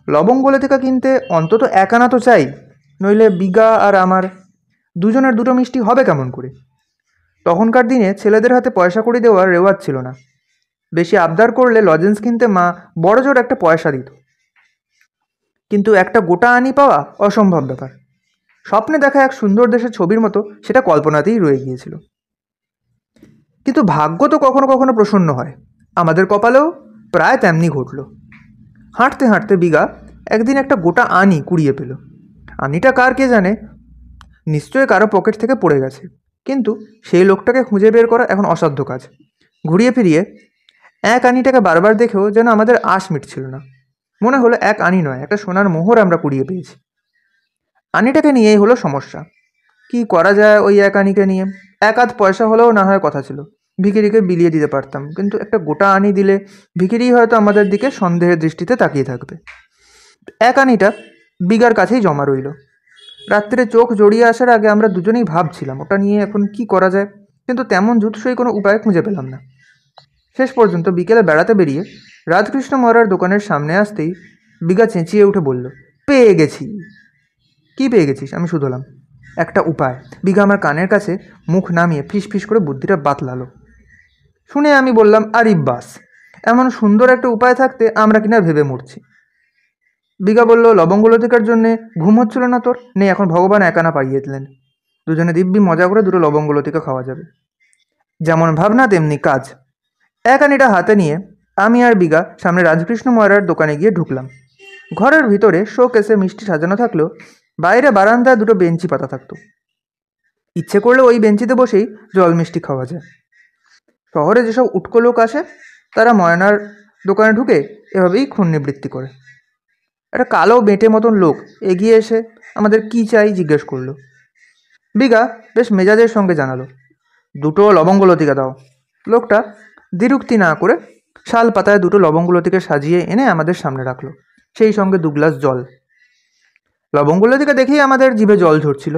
লবঙ্গলতিকা কিনতে অন্তত 1 আনা তো চাই, নইলে বিঘা আর আমার দুজনের দুটো মিষ্টি হবে কেমন করে? তখনকার দিনে ছেলেদের হাতে পয়সা কড়ি দেওয়ার রেওয়াজ ছিল না। বেশি আবদার করলে লজেন্স কিনতে মা বড় জোর একটা পয়সা দিত। কিন্তু একটা গোটা আনি পাওয়া অসম্ভব ব্যাপার। স্বপ্নে দেখা এক সুন্দর দেশের ছবির মতো সেটা কল্পনাতেই রয়ে গিয়েছিল। কিন্তু ভাগ্য তো কখনো কখনো প্রসন্ন হয়। আমাদের কপালেও প্রায় তেমনি ঘটল। হাঁটতে হাঁটতে বিঘা একদিন একটা গোটা আনি কুড়িয়ে পেল। আনিটা কার কে জানে, নিশ্চয়ই কারো পকেট থেকে পড়ে গেছে। কিন্তু সেই লোকটাকে খুঁজে বের করা এখন অসাধ্য কাজ। ঘুরিয়ে ফিরিয়ে 1 আনিটাকে বারবার দেখেও যেন আমাদের আশ মিটছিল না। মনে হলো 1 আনি নয়, একটা সোনার মোহর আমরা কুড়িয়ে পেয়েছি। আনিটাকে নিয়েই হলো সমস্যা। কি করা যায় ওই 1 আনিকে নিয়ে? 1-8 পয়সা হলেও না হয় কথা ছিল, ভিখিরিকে বিলিয়ে দিতে পারতাম। কিন্তু একটা গোটা আনি দিলে ভিখিরি হয়তো আমাদের দিকে সন্দেহের দৃষ্টিতে তাকিয়ে থাকবে। 1 আনিটা বিঘার কাছেই জমা রইল। রাত্রে চোখ জড়িয়ে আসার আগে আমরা দুজনেই ভাবছিলাম ওটা নিয়ে এখন কি করা যায়, কিন্তু তেমন জুতসই কোনো উপায় খুঁজে পেলাম না। শেষ পর্যন্ত বিকেলে বেড়াতে বেরিয়ে রাজকৃষ্ণ ময়রার দোকানের সামনে আসতেই বিঘা চেঁচিয়ে উঠে বলল, পেয়ে গেছি। কি পেয়ে গেছিস? আমি শুধলাম। একটা উপায়। বিঘা আমার কানের কাছে মুখ নামিয়ে ফিস ফিস করে বুদ্ধিটা বাতলালো। শুনে আমি বললাম, আরে বাস, এমন সুন্দর একটা উপায় থাকতে আমরা কিনা ভেবে মরছি। বিঘা বলল, লবঙ্গলতিকার জন্যে ঘুম হচ্ছিল না তোর? নেই, এখন ভগবান 1 আনা পাইয়ে দিলেন। দুজনে দিব্যি মজা করে 2টো লবঙ্গলতিকা খাওয়া যাবে। যেমন ভাবনা তেমনি কাজ। 1 আনিটা হাতে নিয়ে আমি আর বিঘা সামনে রাজকৃষ্ণ ময়রার দোকানে গিয়ে ঢুকলাম। ঘরের ভিতরে শোকেসে মিষ্টি সাজানো থাকলেও বাইরে বারান্দায় 2টো বেঞ্চি পাতা থাকতো। ইচ্ছে করলে ওই বেঞ্চিতে বসেই জল মিষ্টি খাওয়া যায়। শহরে যেসব উটকো লোক আসে তারা ময়নার দোকানে ঢুকে এভাবেই খুন নিবৃত্তি করে। একটা কালো বেঁটে মতন লোক এগিয়ে এসে আমাদের কি চাই জিজ্ঞেস করলো। বিঘা বেশ মেজাজের সঙ্গে জানালো, 2টো লবঙ্গলতিকা দাও। লোকটা দ্বিরুক্তি না করে শাল পাতায় 2টো লবঙ্গলতিকা সাজিয়ে এনে আমাদের সামনে রাখলো, সেই সঙ্গে 2 গ্লাস জল। লবঙ্গলতিকা দেখেই আমাদের জিভে জল ঝরছিল।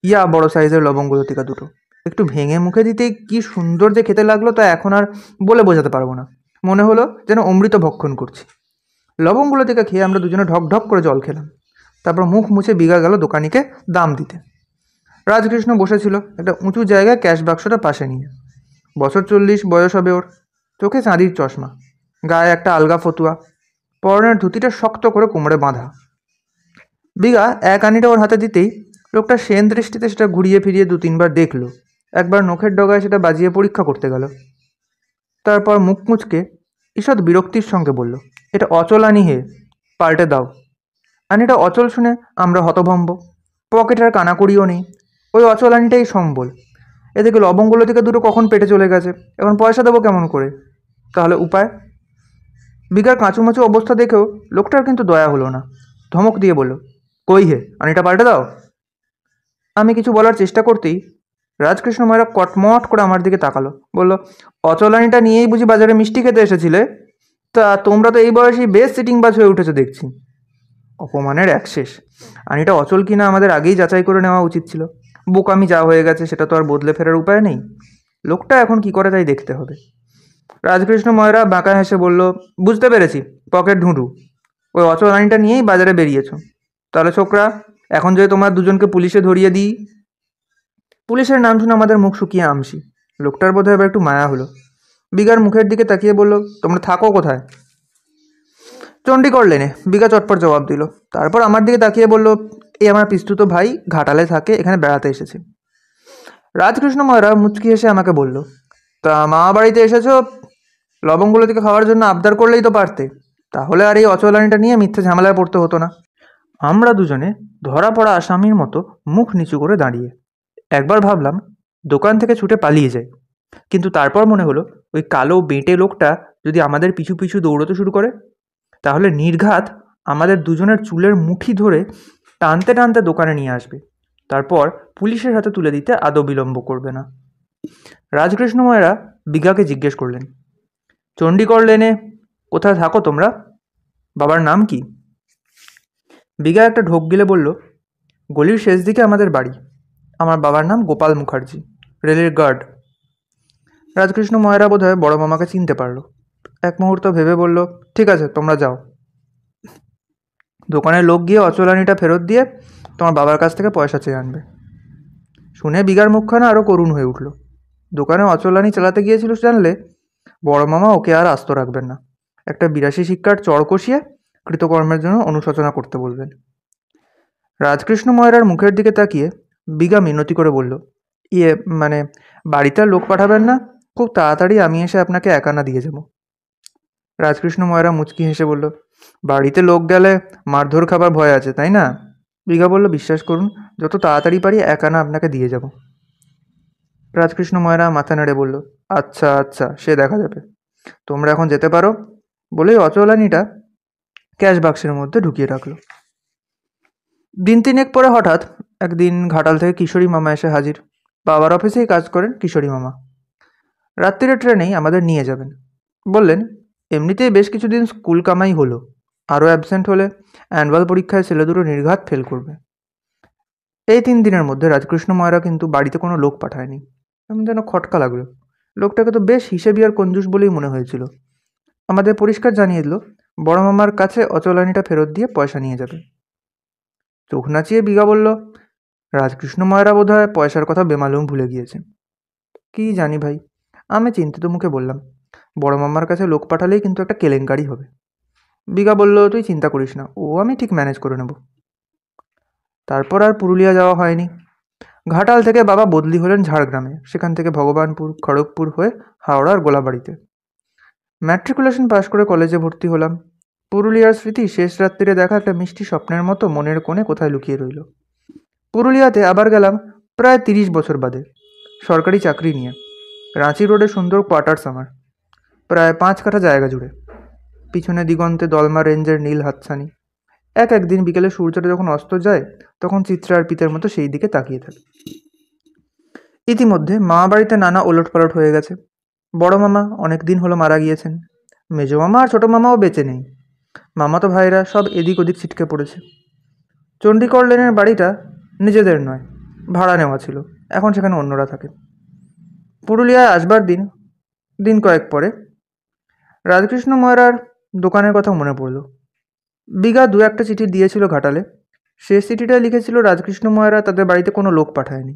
ইয়া বড় সাইজের লবঙ্গলতিকা 2টো। একটু ভেঙে মুখে দিতেই কি সুন্দর যে খেতে লাগলো তা এখন আর বলে বোঝাতে পারবো না। মনে হলো যেন অমৃত ভক্ষণ করছি। লবঙ্গলতিকা খেয়ে আমরা দুজনে ঢক ঢক করে জল খেলাম। তারপর মুখ মুছে বিঘা গেল দোকানিকে দাম দিতে। রাজকৃষ্ণ বসেছিল একটা উঁচু জায়গায়, ক্যাশ বাক্সটা পাশে নিয়ে। বছর 40 বয়স হবে ওর। চোখে চাঁদির চশমা, গায়ে একটা আলগা ফতুয়া, পরনের ধুতিটা শক্ত করে কোমরে বাঁধা। বিঘা 1 আনিটা ওর হাতে দিতেই লোকটা সেন দৃষ্টিতে সেটা ঘুরিয়ে ফিরিয়ে 2-3 বার দেখলো, একবার নখের ডগায় সেটা বাজিয়ে পরীক্ষা করতে গেল। তারপর মুখ মুচকে ঈষৎ বিরক্তির সঙ্গে বলল, এটা অচল আনি হে, পাল্টে দাও। আনিটা অচল শুনে আমরা হতভম্ব। পকেট আর কানাকড়িও নেই, ওই অচল আনিটাই সম্বল। এদিকে লবঙ্গগুলো থেকে দুটো কখন পেটে চলে গেছে, এখন পয়সা দেবো কেমন করে? তাহলে উপায়? বিঘার কাঁচুমাচু অবস্থা দেখেও লোকটার কিন্তু দয়া হলো না। ধমক দিয়ে বলল, কই হে, আনিটা পাল্টে দাও। আমি কিছু বলার চেষ্টা করতেই রাজকৃষ্ণ ময়রা কটমট করে আমার দিকে তাকালো, বলল, অচল আনিটা নিয়েই বুঝি বাজারে মিষ্টি খেতে এসেছিলে? তা তোমরা তো এই বয়সেই বেশ সিটিংবাজ হয়ে উঠেছো দেখছি। অপমানের এক শেষ। আনিটা অচল কিনা আমাদের আগেই যাচাই করে নেওয়া উচিত ছিল। বোকামি যা হয়ে গেছে সেটা তো আর বদলে ফেরার উপায় নেই। লোকটা এখন কি করে তাই দেখতে হবে। রাজকৃষ্ণ ময়রা বাঁকা হেসে বলল, বুঝতে পেরেছি, পকেট ঢুঁড়ু। ওই অচল আনিটা নিয়েই বাজারে বেরিয়েছ। তাহলে ছোকরা, এখন যদি তোমার দুজনকে পুলিশে ধরিয়ে দিই? পুলিশের নাম শুনে আমাদের মুখ শুকিয়ে আমসি। লোকটার বোধহয় এবার একটু মায়া হলো। বিঘার মুখের দিকে তাকিয়ে বলল, তোমরা থাকো কোথায়? চণ্ডীগড় লেনে, বিঘা চটপট জবাব দিল। তারপর আমার দিকে তাকিয়ে বলল, এই আমার পিস্তুত ভাই ঘাটালে থাকে, এখানে বেড়াতে এসেছে। রাজকৃষ্ণ ময়রা মুচকি হেসে আমাকে বলল, তা মামা বাড়িতে এসেছো লবঙ্গগুলো থেকে খাওয়ার জন্য আবদার করলেই তো পারতে, তাহলে আর এই অচলানিটা নিয়ে মিথ্যে ঝামেলায় পড়তে হতো না। আমরা দুজনে ধরা পড়া আসামির মতো মুখ নিচু করে দাঁড়িয়ে। একবার ভাবলাম দোকান থেকে ছুটে পালিয়ে যায়, কিন্তু তারপর মনে হলো ওই কালো বেঁটে লোকটা যদি আমাদের পিছু পিছু দৌড়তে শুরু করে, তাহলে নির্ঘাত আমাদের দুজনের চুলের মুঠি ধরে টানতে টানতে দোকানে নিয়ে আসবে, তারপর পুলিশের হাতে তুলে দিতে আদৌ বিলম্ব করবে না। রাজকৃষ্ণ ময়রা বিঘাকে জিজ্ঞেস করলেন, চণ্ডীগড় লেনে কোথায় থাকো তোমরা? বাবার নাম কি? বিঘা একটা ঢোক গিলে বলল, গলির শেষ দিকে আমাদের বাড়ি। আমার বাবার নাম গোপাল মুখার্জি, রেলের গার্ড। রাজকৃষ্ণ ময়রা বোধহয় বড় মামাকে চিনতে পারলো। এক মুহূর্ত ভেবে বলল, ঠিক আছে, তোমরা যাও। দোকানের লোক গিয়ে অচলানিটা ফেরত দিয়ে তোমার বাবার কাছ থেকে পয়সা চেয়ে আনবে। শুনে বিঘার মুখখানা আরও করুণ হয়ে উঠল। দোকানে অচলানি চালাতে গিয়েছিল জানলে বড় মামা ওকে আর আস্ত রাখবেন না। একটা 82 শিক্ষার চড় কষিয়ে কৃতকর্মের জন্য অনুশোচনা করতে বলবেন। রাজকৃষ্ণ ময়রার মুখের দিকে তাকিয়ে বিঘা মিনতি করে বলল, ইয়ে মানে বাড়িতে লোক পাঠাবেন না? খুব তাড়াতাড়ি আমি এসে আপনাকে একানা দিয়ে যাব। রাজকৃষ্ণ ময়রা মুচকি হেসে বলল, বাড়িতে লোক গেলে মারধর খাবার ভয় আছে, তাই না? বিঘা বলল, বিশ্বাস করুন, যত তাড়াতাড়ি পারি একানা আপনাকে দিয়ে যাব। রাজকৃষ্ণ ময়রা মাথা নেড়ে বলল, আচ্ছা আচ্ছা, সে দেখা যাবে, তোমরা এখন যেতে পারো, বলেই অচলানিটা ক্যাশ বাক্সের মধ্যে ঢুকিয়ে রাখলো। দিন তিনেক পরে হঠাৎ একদিন ঘাটাল থেকে কিশোরী মামা এসে হাজির। বাবার অফিসেই কাজ করেন কিশোরী মামা। রাত্রিরে ট্রেনেই আমাদের নিয়ে যাবেন বললেন। এমনিতেই বেশ কিছুদিন স্কুল কামাই হলো, আরও অ্যাবসেন্ট হলে অ্যানুয়াল পরীক্ষায় ছেলে দুটো নির্ঘাত ফেল করবে। এই 3 দিনের মধ্যে রাজকৃষ্ণ ময়রা কিন্তু বাড়িতে কোনো লোক পাঠায়নি। এমন যেন খটকা লাগলো। লোকটাকে তো বেশ হিসেবি আর কঞ্জুস বলেই মনে হয়েছিল। আমাদের পরিষ্কার জানিয়ে দিল বড় মামার কাছে অচলানিটা ফেরত দিয়ে পয়সা নিয়ে যাবে। চোখ নাচিয়ে বিঘা বলল, রাজকৃষ্ণ ময়রা বোধহয় পয়সার কথা বেমালুম ভুলে গিয়েছে। কি জানি ভাই, আমি চিন্তিত মুখে বললাম, বড় মামার কাছে লোক পাঠালেই কিন্তু একটা কেলেঙ্কারি হবে। বিঘা বলল, তুই চিন্তা করিস না, ও আমি ঠিক ম্যানেজ করে নেব। তারপর আর পুরুলিয়া যাওয়া হয়নি। ঘাটাল থেকে বাবা বদলি হলেন ঝাড়গ্রামে, সেখান থেকে ভগবানপুর, খড়গপুর হয়ে হাওড়ার গোলাবাড়িতে। ম্যাট্রিকুলেশন পাশ করে কলেজে ভর্তি হলাম। পুরুলিয়ার স্মৃতি শেষ রাত্রিরে দেখা একটা মিষ্টি স্বপ্নের মতো মনের কোণে কোথায় লুকিয়ে রইল। পুরুলিয়াতে আবার গেলাম প্রায় 30 বছর বাদে, সরকারি চাকরি নিয়ে। রাঁচি রোডে সুন্দর কোয়ার্টার্স আমার, প্রায় 5 কাঠা জায়গা জুড়ে। পিছনে দিগন্তে দলমা রেঞ্জের নীল হাতছানি। একদিন বিকেলে সূর্যটা যখন অস্ত যায় তখন চিত্রার্পিতের মতো সেই দিকে তাকিয়ে থাকে। ইতিমধ্যে মামা বাড়িতে নানা ওলটপালট হয়ে গেছে। বড় মামা অনেক দিন হলো মারা গিয়েছেন। মেজো মামা আর ছোটো মামাও বেঁচে নেই। মামাতো ভাইরা সব এদিক ওদিক ছিটকে পড়েছে। চণ্ডীগড় লেনের বাড়িটা নিজেদের নয়, ভাড়া নেওয়া ছিল, এখন সেখানে অন্যরা থাকে। পুরুলিয়ায় আসবার দিন কয়েক পরে রাজকৃষ্ণ ময়রার দোকানের কথা মনে পড়ল। বিঘা 2-1টা চিঠি দিয়েছিল ঘাটালে। শেষ চিঠিটা লিখেছিল রাজকৃষ্ণ ময়রা তাদের বাড়িতে কোনো লোক পাঠায়নি।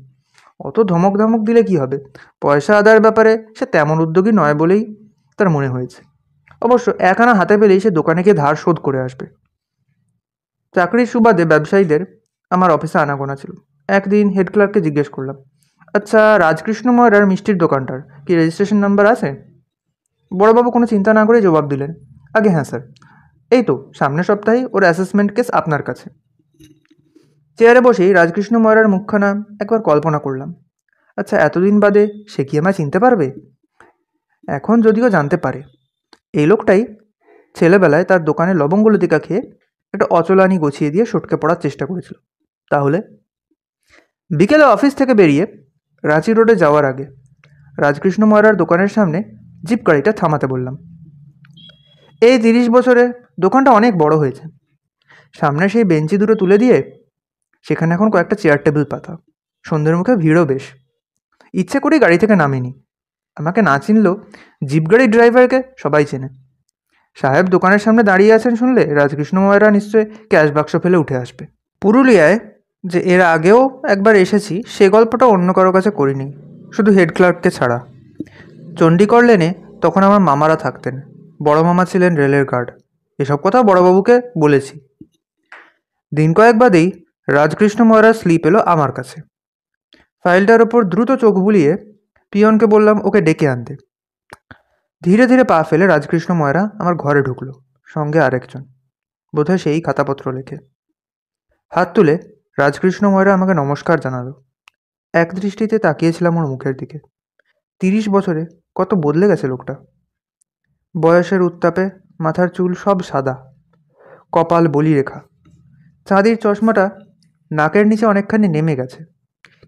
অত ধমক ধমক দিলে কি হবে, পয়সা আদায়ের ব্যাপারে সে তেমন উদ্যোগী নয় বলেই তার মনে হয়েছে। অবশ্য একানা হাতে পেলেই সে দোকানে গিয়ে ধার শোধ করে আসবে। চাকরির সুবাদে ব্যবসায়ীদের আমার অফিসে আনাগোনা ছিল। একদিন হেড ক্লার্ককে জিজ্ঞেস করলাম, আচ্ছা, রাজকৃষ্ণ ময়রার মিষ্টির দোকানটার কি রেজিস্ট্রেশন নাম্বার আছে? বড়বাবু কোনো চিন্তা না করে জবাব দিলেন, আগে হ্যাঁ স্যার। এই তো সামনের সপ্তাহেই ওর অ্যাসেসমেন্ট কেস আপনার কাছে। চেয়ারে বসেই রাজকৃষ্ণ ময়রার মুখখানা একবার কল্পনা করলাম। আচ্ছা, এতদিন বাদে সে কি আমায় চিনতে পারবে? এখন যদিও জানতে পারে। এই লোকটাই ছেলেবেলায় তার দোকানে লবঙ্গলতিকা খেয়ে একটা অচলানি গছিয়ে দিয়ে সটকে পড়ার চেষ্টা করেছিল। তাহলে বিকেলে অফিস থেকে বেরিয়ে রাঁচি রোডে যাওয়ার আগে রাজকৃষ্ণ ময়রার দোকানের সামনে জিপ গাড়িটা থামাতে বললাম। এই 30 বছরে দোকানটা অনেক বড় হয়েছে। সামনে সেই বেঞ্চি দুটো তুলে দিয়ে সেখানে এখন কয়েকটা চেয়ার টেবিল পাতা। সন্ধ্যের মুখে ভিড়ও বেশ। ইচ্ছে করেই গাড়ি থেকে নামিনি। আমাকে না চিনলেও জিপ গাড়ির ড্রাইভারকে সবাই চেনে। সাহেব দোকানের সামনে দাঁড়িয়ে আছেন শুনলে রাজকৃষ্ণ ময়রা নিশ্চয়ই ক্যাশ বাক্স ফেলে উঠে আসবে। পুরুলিয়ায় যে এর আগেও একবার এসেছি সে গল্পটা অন্য কারো কাছে করিনি, শুধু হেড ক্লার্ককে ছাড়া। চণ্ডীগড় লেনে তখন আমার মামারা থাকতেন। বড় মামা ছিলেন রেলের গার্ড। এসব কথা বড়বাবুকে বলেছি। দিন কয়েক বাদেই রাজকৃষ্ণ ময়রার স্লিপ এলো আমার কাছে। ফাইলটার ওপর দ্রুত চোখ বুলিয়ে পিয়নকে বললাম ওকে ডেকে আনতে। ধীরে ধীরে পা ফেলে রাজকৃষ্ণ ময়রা আমার ঘরে ঢুকলো, সঙ্গে আরেকজন, বোধহয় সেই খাতাপত্র লেখে। হাত তুলে রাজকৃষ্ণ ময়রা আমাকে নমস্কার জানালো। এক দৃষ্টিতে তাকিয়েছিলাম ওর মুখের দিকে। 30 বছরে কত বদলে গেছে লোকটা। বয়সের উত্তাপে মাথার চুল সব সাদা, কপাল বলি রেখা। চাঁদির চশমাটা নাকের নিচে অনেকখানি নেমে গেছে,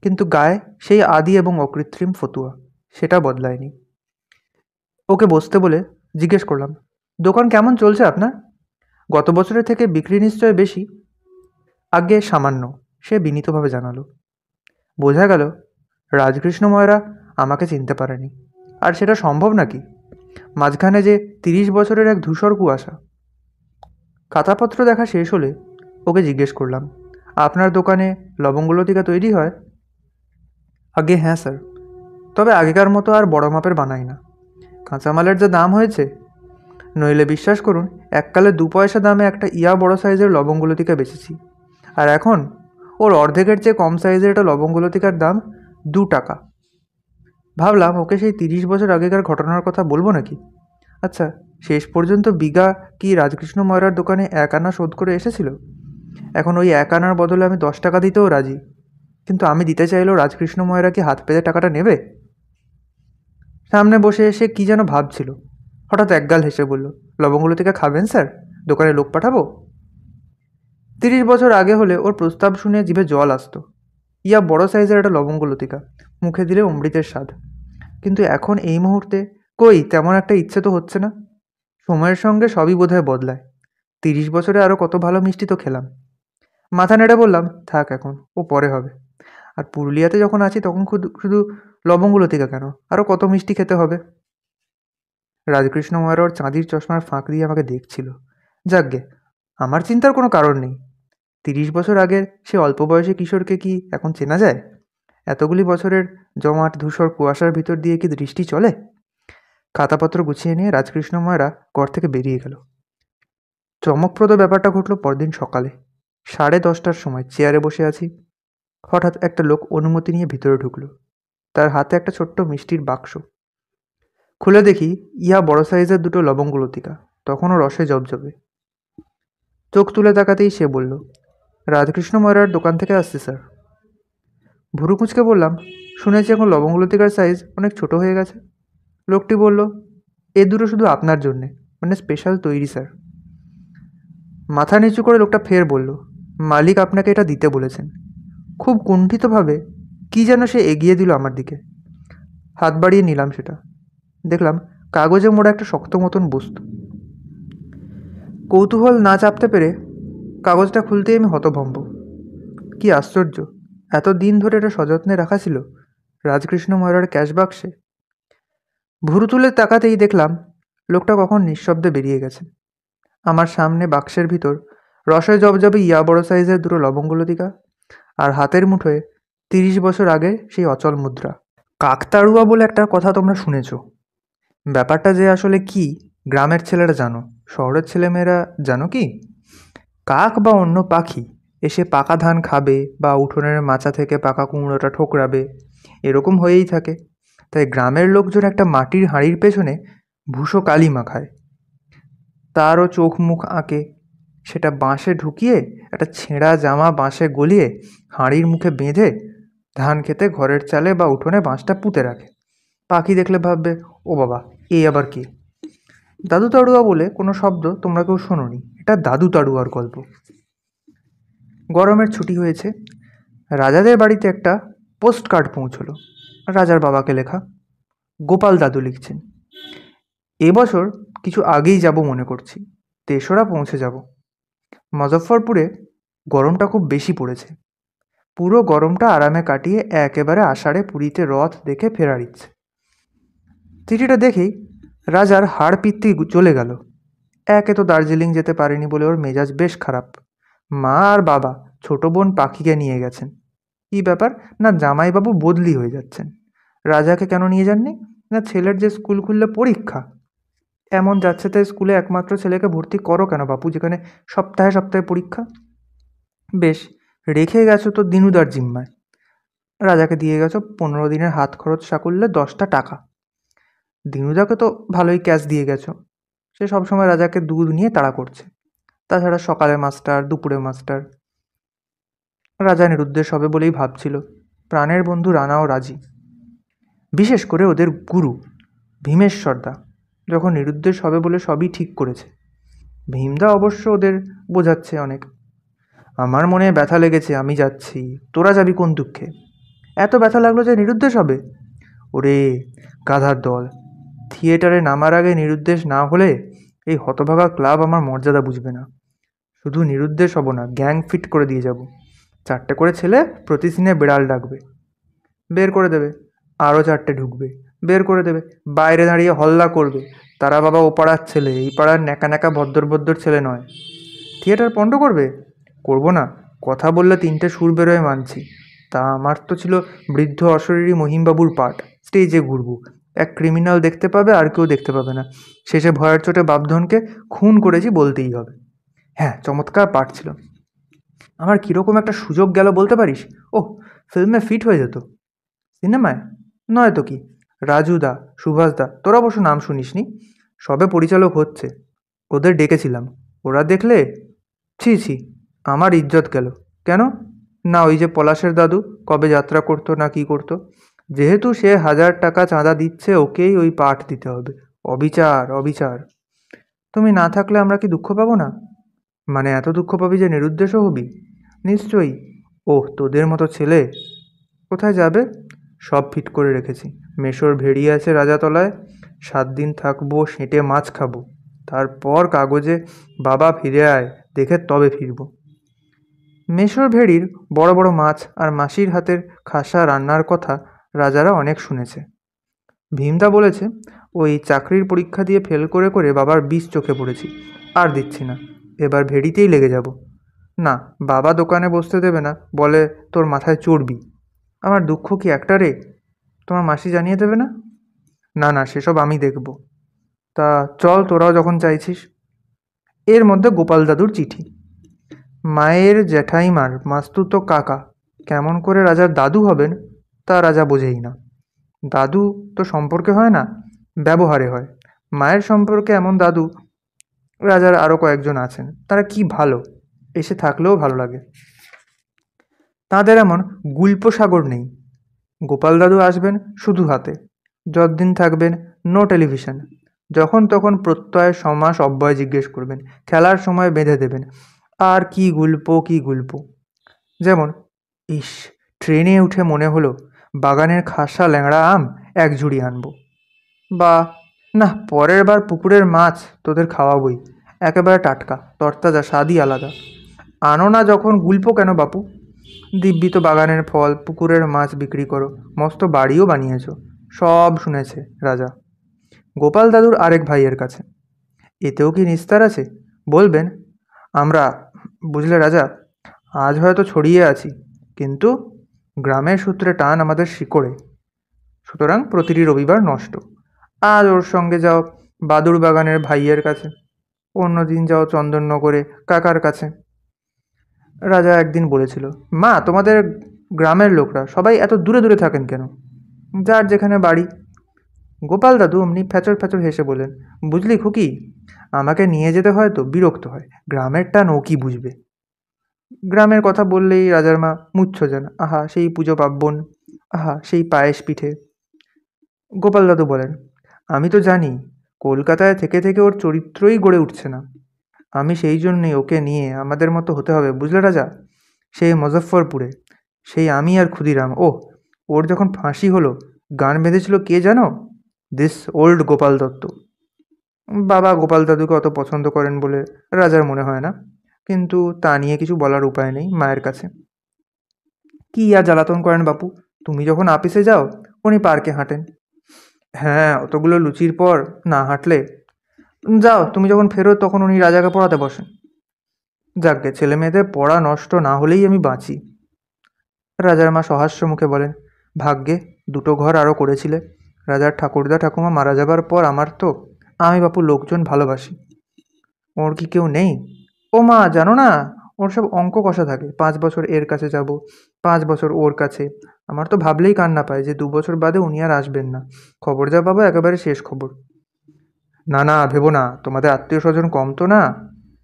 কিন্তু গায়ে সেই আদি এবং অকৃত্রিম ফতুয়া, সেটা বদলায়নি। ওকে বসতে বলে জিজ্ঞেস করলাম, দোকান কেমন চলছে আপনার? গত বছরের থেকে বিক্রি নিশ্চয় বেশি? আগে সামান্য, সে বিনীতভাবে জানালো। বোঝা গেল রাজকৃষ্ণ ময়রা আমাকে চিনতে পারেনি। আর সেটা সম্ভব নাকি? মাঝখানে যে 30 বছরের এক ধূসর কুয়াশা। খাতাপত্র দেখা শেষ হলে ওকে জিজ্ঞেস করলাম, আপনার দোকানে লবঙ্গলতিকা তৈরি হয়? আগে হ্যাঁ স্যার, তবে আগেকার মতো আর বড় মাপের বানাই না। কাঁচামালের যা দাম হয়েছে, নইলে বিশ্বাস করুন এককালে 2 পয়সা দামে একটা ইয়া বড় সাইজের লবঙ্গলতিকা বেচেছি, আর এখন ওর অর্ধেকের চেয়ে কম সাইজের একটা লবঙ্গলতিকার দাম 2 টাকা। ভাবলাম ওকে সেই 30 বছর আগেকার ঘটনার কথা বলবো নাকি। আচ্ছা, শেষ পর্যন্ত বিঘা কি রাজকৃষ্ণ ময়রার দোকানে 1 আনা শোধ করে এসেছিল। এখন ওই 1 আনার বদলে আমি 10 টাকা দিতেও রাজি, কিন্তু আমি দিতে চাইলেও রাজকৃষ্ণ ময়রা কি হাত পেতে টাকাটা নেবে? সামনে বসে এসে কি যেন ভাবছিল, হঠাৎ একগাল হেসে বলল, লবঙ্গলতিকা খাবেন স্যার? দোকানে লোক পাঠাবো? 30 বছর আগে হলে ওর প্রস্তাব শুনে জিভে জল আসতো। ইয়া বড় সাইজের একটা লবঙ্গলতিকা, মুখে দিলে অমৃতের স্বাদ। কিন্তু এখন এই মুহূর্তে কই তেমন একটা ইচ্ছে তো হচ্ছে না। সময়ের সঙ্গে সবই বোধহয় বদলায়। 30 বছরে আরও কত ভালো মিষ্টি তো খেলাম। মাথা নেড়ে বললাম, থাক এখন, ও পরে হবে। আর পুরুলিয়াতে যখন আছি তখন শুধু শুধু লবঙ্গলতিকা কেন, আরও কত মিষ্টি খেতে হবে। রাজকৃষ্ণ ময়রা ওর চাঁদির চশমার ফাঁক দিয়ে আমাকে দেখছিল। যাকগে, আমার চিন্তার কোনো কারণ নেই। 30 বছর আগের সে অল্প বয়সী কিশোরকে কি এখন চেনা যায়? এতগুলি বছরের জমাট ধূসর কুয়াশার ভিতর দিয়ে কি দৃষ্টি চলে? খাতাপত্র গুছিয়ে নিয়ে রাজকৃষ্ণ ময়রা ঘর থেকে বেরিয়ে গেল। চমকপ্রদ ব্যাপারটা ঘটল পরদিন সকালে 10:30টার সময়। চেয়ারে বসে আছি, হঠাৎ একটা লোক অনুমতি নিয়ে ভিতরে ঢুকলো। তার হাতে একটা ছোট্ট মিষ্টির বাক্স। খুলে দেখি ইহা বড় সাইজের 2টো লবঙ্গলতিকা, তখনও রসে জবজবে। চোখ তুলে তাকাতেই সে বলল, রাধাকৃষ্ণ ময়রার দোকান থেকে আসছি স্যার। ভুরু কুঁচকে বললাম, শুনেছি এখন লবঙ্গলতিকার সাইজ অনেক ছোট হয়ে গেছে। লোকটি বলল, এ দুটো শুধু আপনার জন্যে, মানে স্পেশাল তৈরি স্যার। মাথা নিচু করে লোকটা ফের বলল, মালিক আপনাকে এটা দিতে বলেছেন। খুব কুণ্ঠিতভাবে কি যেন সে এগিয়ে দিল আমার দিকে। হাত বাড়িয়ে নিলাম সেটা। দেখলাম কাগজে মোড়া একটা শক্ত মতন বস্তু। কৌতূহল না চাপতে পেরে কাগজটা খুলতেই আমি হতভম্ব। কি আশ্চর্য, এত দিন ধরে এটা সযত্নে রাখা ছিল রাজকৃষ্ণ ময়রার ক্যাশ বাক্সে। ভুরু তুলে তাকাতেই দেখলাম লোকটা কখন নিঃশব্দে বেরিয়ে গেছে। আমার সামনে বাক্সের ভিতর রসে জবজবে ইয়া বড় সাইজের 2টো লবঙ্গলতিকা, আর হাতের মুঠোয় 30 বছর আগে সেই অচল মুদ্রা। কাকতাড়ুয়া বলে একটা কথা তোমরা শুনেছ। ব্যাপারটা যে আসলে কি গ্রামের ছেলেরা জানো, শহরের ছেলেমেয়েরা জানো কি? কাক বা অন্য পাখি এসে পাকা ধান খাবে বা উঠোনের মাচা থেকে পাকা কুমড়োটা ঠোকরাবে, এরকম হয়েই থাকে। তাই গ্রামের লোকজন একটা মাটির হাঁড়ির পেছনে ভুসো কালি মাখায়, তারও চোখ মুখ আঁকে, সেটা বাঁশে ঢুকিয়ে একটা ছেঁড়া জামা বাঁশে গলিয়ে হাঁড়ির মুখে বেঁধে ধান খেতে ঘরের চালে বা উঠোনে বাঁশটা পুঁতে রাখে। পাখি দেখলে ভাববে, ও বাবা, এই আবার কি? দাদু তাড়ুয়া বলে কোনো শব্দ তোমরা কেউ শোনোনি, এটা দাদু তাড়ুয়ার গল্প। গরমের ছুটি হয়েছে, রাজাদের বাড়িতে একটা পোস্ট কার্ড পৌঁছলো, রাজার বাবাকে লেখা। গোপাল দাদু লিখছেন, এবছর কিছু আগেই যাব মনে করছি, 3রা পৌঁছে যাব। মুজফ্ফরপুরে গরমটা খুব বেশি পড়েছে। পুরো গরমটা আরামে কাটিয়ে একেবারে আষাঢ়ে পুরীতে রথ দেখে ফেরার ইচ্ছে। চিঠিটা দেখেই রাজার হাড় পিত্তি চলে গেল। একে তো দার্জিলিং যেতে পারেনি বলে ওর মেজাজ বেশ খারাপ। মা আর বাবা ছোট বোন পাখিকে নিয়ে গেছেন। কী ব্যাপার না, জামাইবাবু বদলি হয়ে যাচ্ছেন। রাজাকে কেন নিয়ে যাননি? না, ছেলের যে স্কুল খুললে পরীক্ষা। এমন যাচ্ছে তাই স্কুলে একমাত্র ছেলেকে ভর্তি করো কেন বাপু, যেখানে সপ্তাহে সপ্তাহে পরীক্ষা? বেশ, রেখে গেছো তো দিনুদার জিম্মায়। রাজাকে দিয়ে গেছো 15 দিনের হাত খরচ সাকুল্যে 10টা টাকা। দিনুদাকে তো ভালোই ক্যাশ দিয়ে গেছো। সে সবসময় রাজাকে দুধ নিয়ে তাড়া করছে। তাছাড়া সকালে মাস্টার, দুপুরে মাস্টার। রাজা নিরুদ্দেশ হবে বলেই ভাবছিল। প্রাণের বন্ধু রানাও রাজি, বিশেষ করে ওদের গুরু ভীমেশ্বরদা যখন নিরুদ্দেশ হবে বলে সবই ঠিক করেছে। ভীমদা অবশ্য ওদের বোঝাচ্ছে অনেক। আমার মনে ব্যথা লেগেছে, আমি যাচ্ছি, তোরা যাবি কোন দুঃখে? এত ব্যথা লাগলো যে নিরুদ্দেশ হবে? ওরে গাধার দল, থিয়েটারে নামার আগে নিরুদ্দেশ না হলে এই হতভাগা ক্লাব আমার মর্যাদা বুঝবে না। শুধু নিরুদ্দেশ হব না, গ্যাং ফিট করে দিয়ে যাব। 4টে করে ছেলে প্রতি সিনে বিড়াল ডাকবে, বের করে দেবে। আরও 4টে ঢুকবে, বের করে দেবে। বাইরে দাঁড়িয়ে হল্লা করবে, তারা বাবা ও পাড়ার ছেলে, এই পাড়ার ন্যাকা ন্যাকা ভদ্র ভদ্র ছেলে নয়। থিয়েটার পণ্ড করবে? করবো না, কথা বললে 3টে সুর বেরোয় মানছি। তা আমার তো ছিল বৃদ্ধ অশরীরী মহিমবাবুর পাঠ, স্টেজে ঘুরবো। এক ক্রিমিনাল দেখতে পাবে, আর কেউ দেখতে পাবে না। শেষে ভয়ের চোটে বাপধনকে খুন করেছি বলতেই হবে। হ্যাঁ, চমৎকার পাঠ ছিল। আমার কীরকম একটা সুযোগ গেল বলতে পারিস? ওহ, ফিল্মে ফিট হয়ে যেত। সিনেমায় নয় তো কি, রাজুদা, সুভাষদা, তোরা অবশ্য নাম শুনিসনি, সবে পরিচালক হচ্ছে। ওদের ডেকেছিলাম, ওরা দেখলে ছি ছি, আমার ইজ্জত গেল। কেন? না, ওই যে পলাশের দাদু কবে যাত্রা করতো না কি করতো, যেহেতু সে 1000 টাকা চাঁদা দিচ্ছে, ওকেই ওই পাঠ দিতে হবে। অবিচার, অবিচার। তুমি না থাকলে আমরা কি দুঃখ পাবো না? মানে এত দুঃখ পাবি যে নিরুদ্দেশও হবি? নিশ্চয়ই। ওহ, তোদের মতো ছেলে। কোথায় যাবে? সব ফিট করে রেখেছি। মেশোর ভেড়ি আছে রাজাতলায়, 7 দিন থাকবো, সেঁটে মাছ খাবো। তারপর কাগজে বাবা ফিরে আয় দেখে তবে ফিরব। মেশোর ভেড়ির বড় বড় মাছ আর মাসির হাতের খাসা রান্নার কথা রাজারা অনেক শুনেছে। ভীমদা বলেছে, ওই চাকরির পরীক্ষা দিয়ে ফেল করে করে বাবার বিষ চোখে পড়েছি, আর দিচ্ছি না, এবার ভেড়িতেই লেগে যাব। না, বাবা দোকানে বসতে দেবে না, বলে তোর মাথায় চর্বি। আমার দুঃখ কি একটা রে, তোমার মাসি জানিয়ে দেবে না? না না, সেসব আমি দেখব। তা চল, তোরাও যখন চাইছিস। এর মধ্যে গোপাল দাদুর চিঠি। মায়ের জ্যাঠাইমার মাস্তুতো কাকা কেমন করে রাজার দাদু হবেন তা রাজা বোঝেই না। দাদু তো সম্পর্কে হয় না, ব্যবহারে হয়। মায়ের সম্পর্কে এমন দাদু রাজার আরও কয়েকজন আছেন, তারা কি ভালো, এসে থাকলেও ভালো লাগে। তাদের এমন গুল্পসাগর নেই। গোপাল দাদু আসবেন শুধু হাতে, যতদিন থাকবেন নো টেলিভিশন। যখন তখন প্রত্যয় সমাস অব্যয় জিজ্ঞেস করবেন, খেলার সময় বেঁধে দেবেন। আর কি গুল্প, কি গুল্প! যেমন, ইস, ট্রেনে উঠে মনে হলো বাগানের খাসা ল্যাংড়া আম 1 ঝুড়ি আনবো। বা না, পরের বার পুকুরের মাছ তোদের খাওয়াবই, একেবারে টাটকা তরতাজা, স্বাদই আলাদা। আনো না যখন গুল্প কেন বাপু? দিব্যি তো বাগানের ফল, পুকুরের মাছ বিক্রি করো, মস্ত বাড়িও বানিয়েছ। সব শুনেছে রাজা। গোপাল দাদুর আরেক ভাইয়ের কাছে। এতেও কি নিস্তার আছে? বলবেন, আমরা, বুঝলে রাজা, আজ হয়তো ছড়িয়ে আছি, কিন্তু গ্রামের সূত্রে টান আমাদের শিকড়ে। সুতরাং প্রতিটি রবিবার নষ্ট। আজ ওর সঙ্গে যাও বাদুর বাগানের ভাইয়ের কাছে, অন্যদিন যাও চন্দননগরে কাকার কাছে। রাজা একদিন বলেছিল, মা, তোমাদের গ্রামের লোকরা সবাই এত দূরে দূরে থাকেন কেন? যার যেখানে বাড়ি। গোপাল দাদু অমনি ফ্যাচর ফ্যাচর হেসে বললেন, বুঝলি খুকি, আমাকে নিয়ে যেতে হয় তো বিরক্ত হয়, গ্রামেরটা ও কি বুঝবে। গ্রামের কথা বললেই রাজার মা মুচ্ছ যান, আহা সেই পুজো পার্বণ, আহা সেই পায়েস পিঠে। গোপাল দাদু বলেন, আমি তো জানি কলকাতায় থেকে থেকে ওর চরিত্রই গড়ে উঠছে না। আমি সেই জন্যই ওকে নিয়ে আমাদের মতো হতে হবে, বুঝলে রাজা? সেই মুজফ্ফরপুরে, সেই আমি আর ক্ষুদিরাম। ও, ওর যখন ফাঁসি হলো, গান বেঁধেছিল কে জানো? This old Gopal Dutta. বাবা গোপাল দাদুকে অত পছন্দ করেন বলে রাজার মনে হয় না, কিন্তু তা নিয়ে কিছু বলার উপায় নেই মায়ের কাছে। কি আর জ্বালাতন করেন বাপু, তুমি যখন আপিসে যাও উনি পার্কে হাঁটেন। হ্যাঁ, অতগুলো লুচির পর না হাঁটলে। যাও, তুমি যখন ফেরো তখন উনি রাজাকে পড়াতে বসেন। যাকগে, ছেলে মেয়েদের পড়া নষ্ট না হলেই আমি বাঁচি। রাজার মা সহাস্য মুখে বলেন, ভাগ্যে দুটো ঘর আরও করেছিলে। রাজার ঠাকুরদা ঠাকুমা মারা যাবার পর আমার তো, আমি বাপু লোকজন ভালোবাসি। ওর কি কেউ নেই? ও মা, জানো না, ওর সব অঙ্ক কষা থাকে, 5 বছর এর কাছে যাব, 5 বছর ওর কাছে। আমার তো ভাবলেই কান্না পায় যে 2 বছর বাদে উনি আর আসবেন না। খবর যা পাবো একেবারে শেষ খবর। না না, ভেবো না, তোমাদের আত্মীয় স্বজন কম তো না।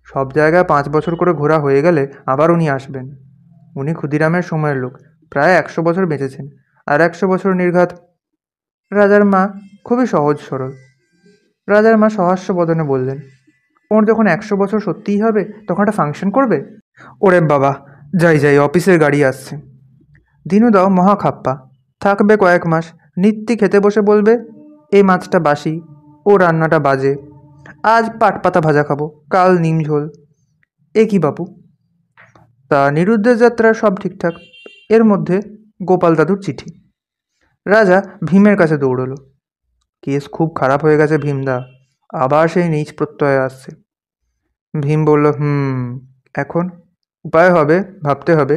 সব জায়গায় 5 বছর করে ঘোরা হয়ে গেলে আবার উনি আসবেন। উনি ক্ষুদিরামের সময়ের লোক, প্রায় 100 বছর বেঁচেছেন, আর 100 বছর নির্ঘাত। রাজার মা খুবই সহজ সরল। রাজার মা সহাস্য বদনে বললেন, ওর যখন 100 বছর সত্যিই হবে তখন একটা ফাংশন করবে। ওরে বাবা, যাই যাই, অফিসের গাড়ি আসছে। দিনুদাও মহা খাপ্পা, থাকবে কয়েক মাস, নিত্যি খেতে বসে বলবে, এই মাছটা বাসি, ও রান্নাটা বাজে, আজ পাট পাতা ভাজা খাবো, কাল নিম ঝোল। এ কি বাপু? তা নিরুদ্দেশ যাত্রার সব ঠিকঠাক, এর মধ্যে গোপাল দাদুর চিঠি। রাজা ভীমের কাছে দৌড়লো। কেস খুব খারাপ হয়ে গেছে ভীমদা, আবার সেই নীচ প্রত্যয় আসছে। ভীম বলল, এখন উপায় হবে, ভাবতে হবে।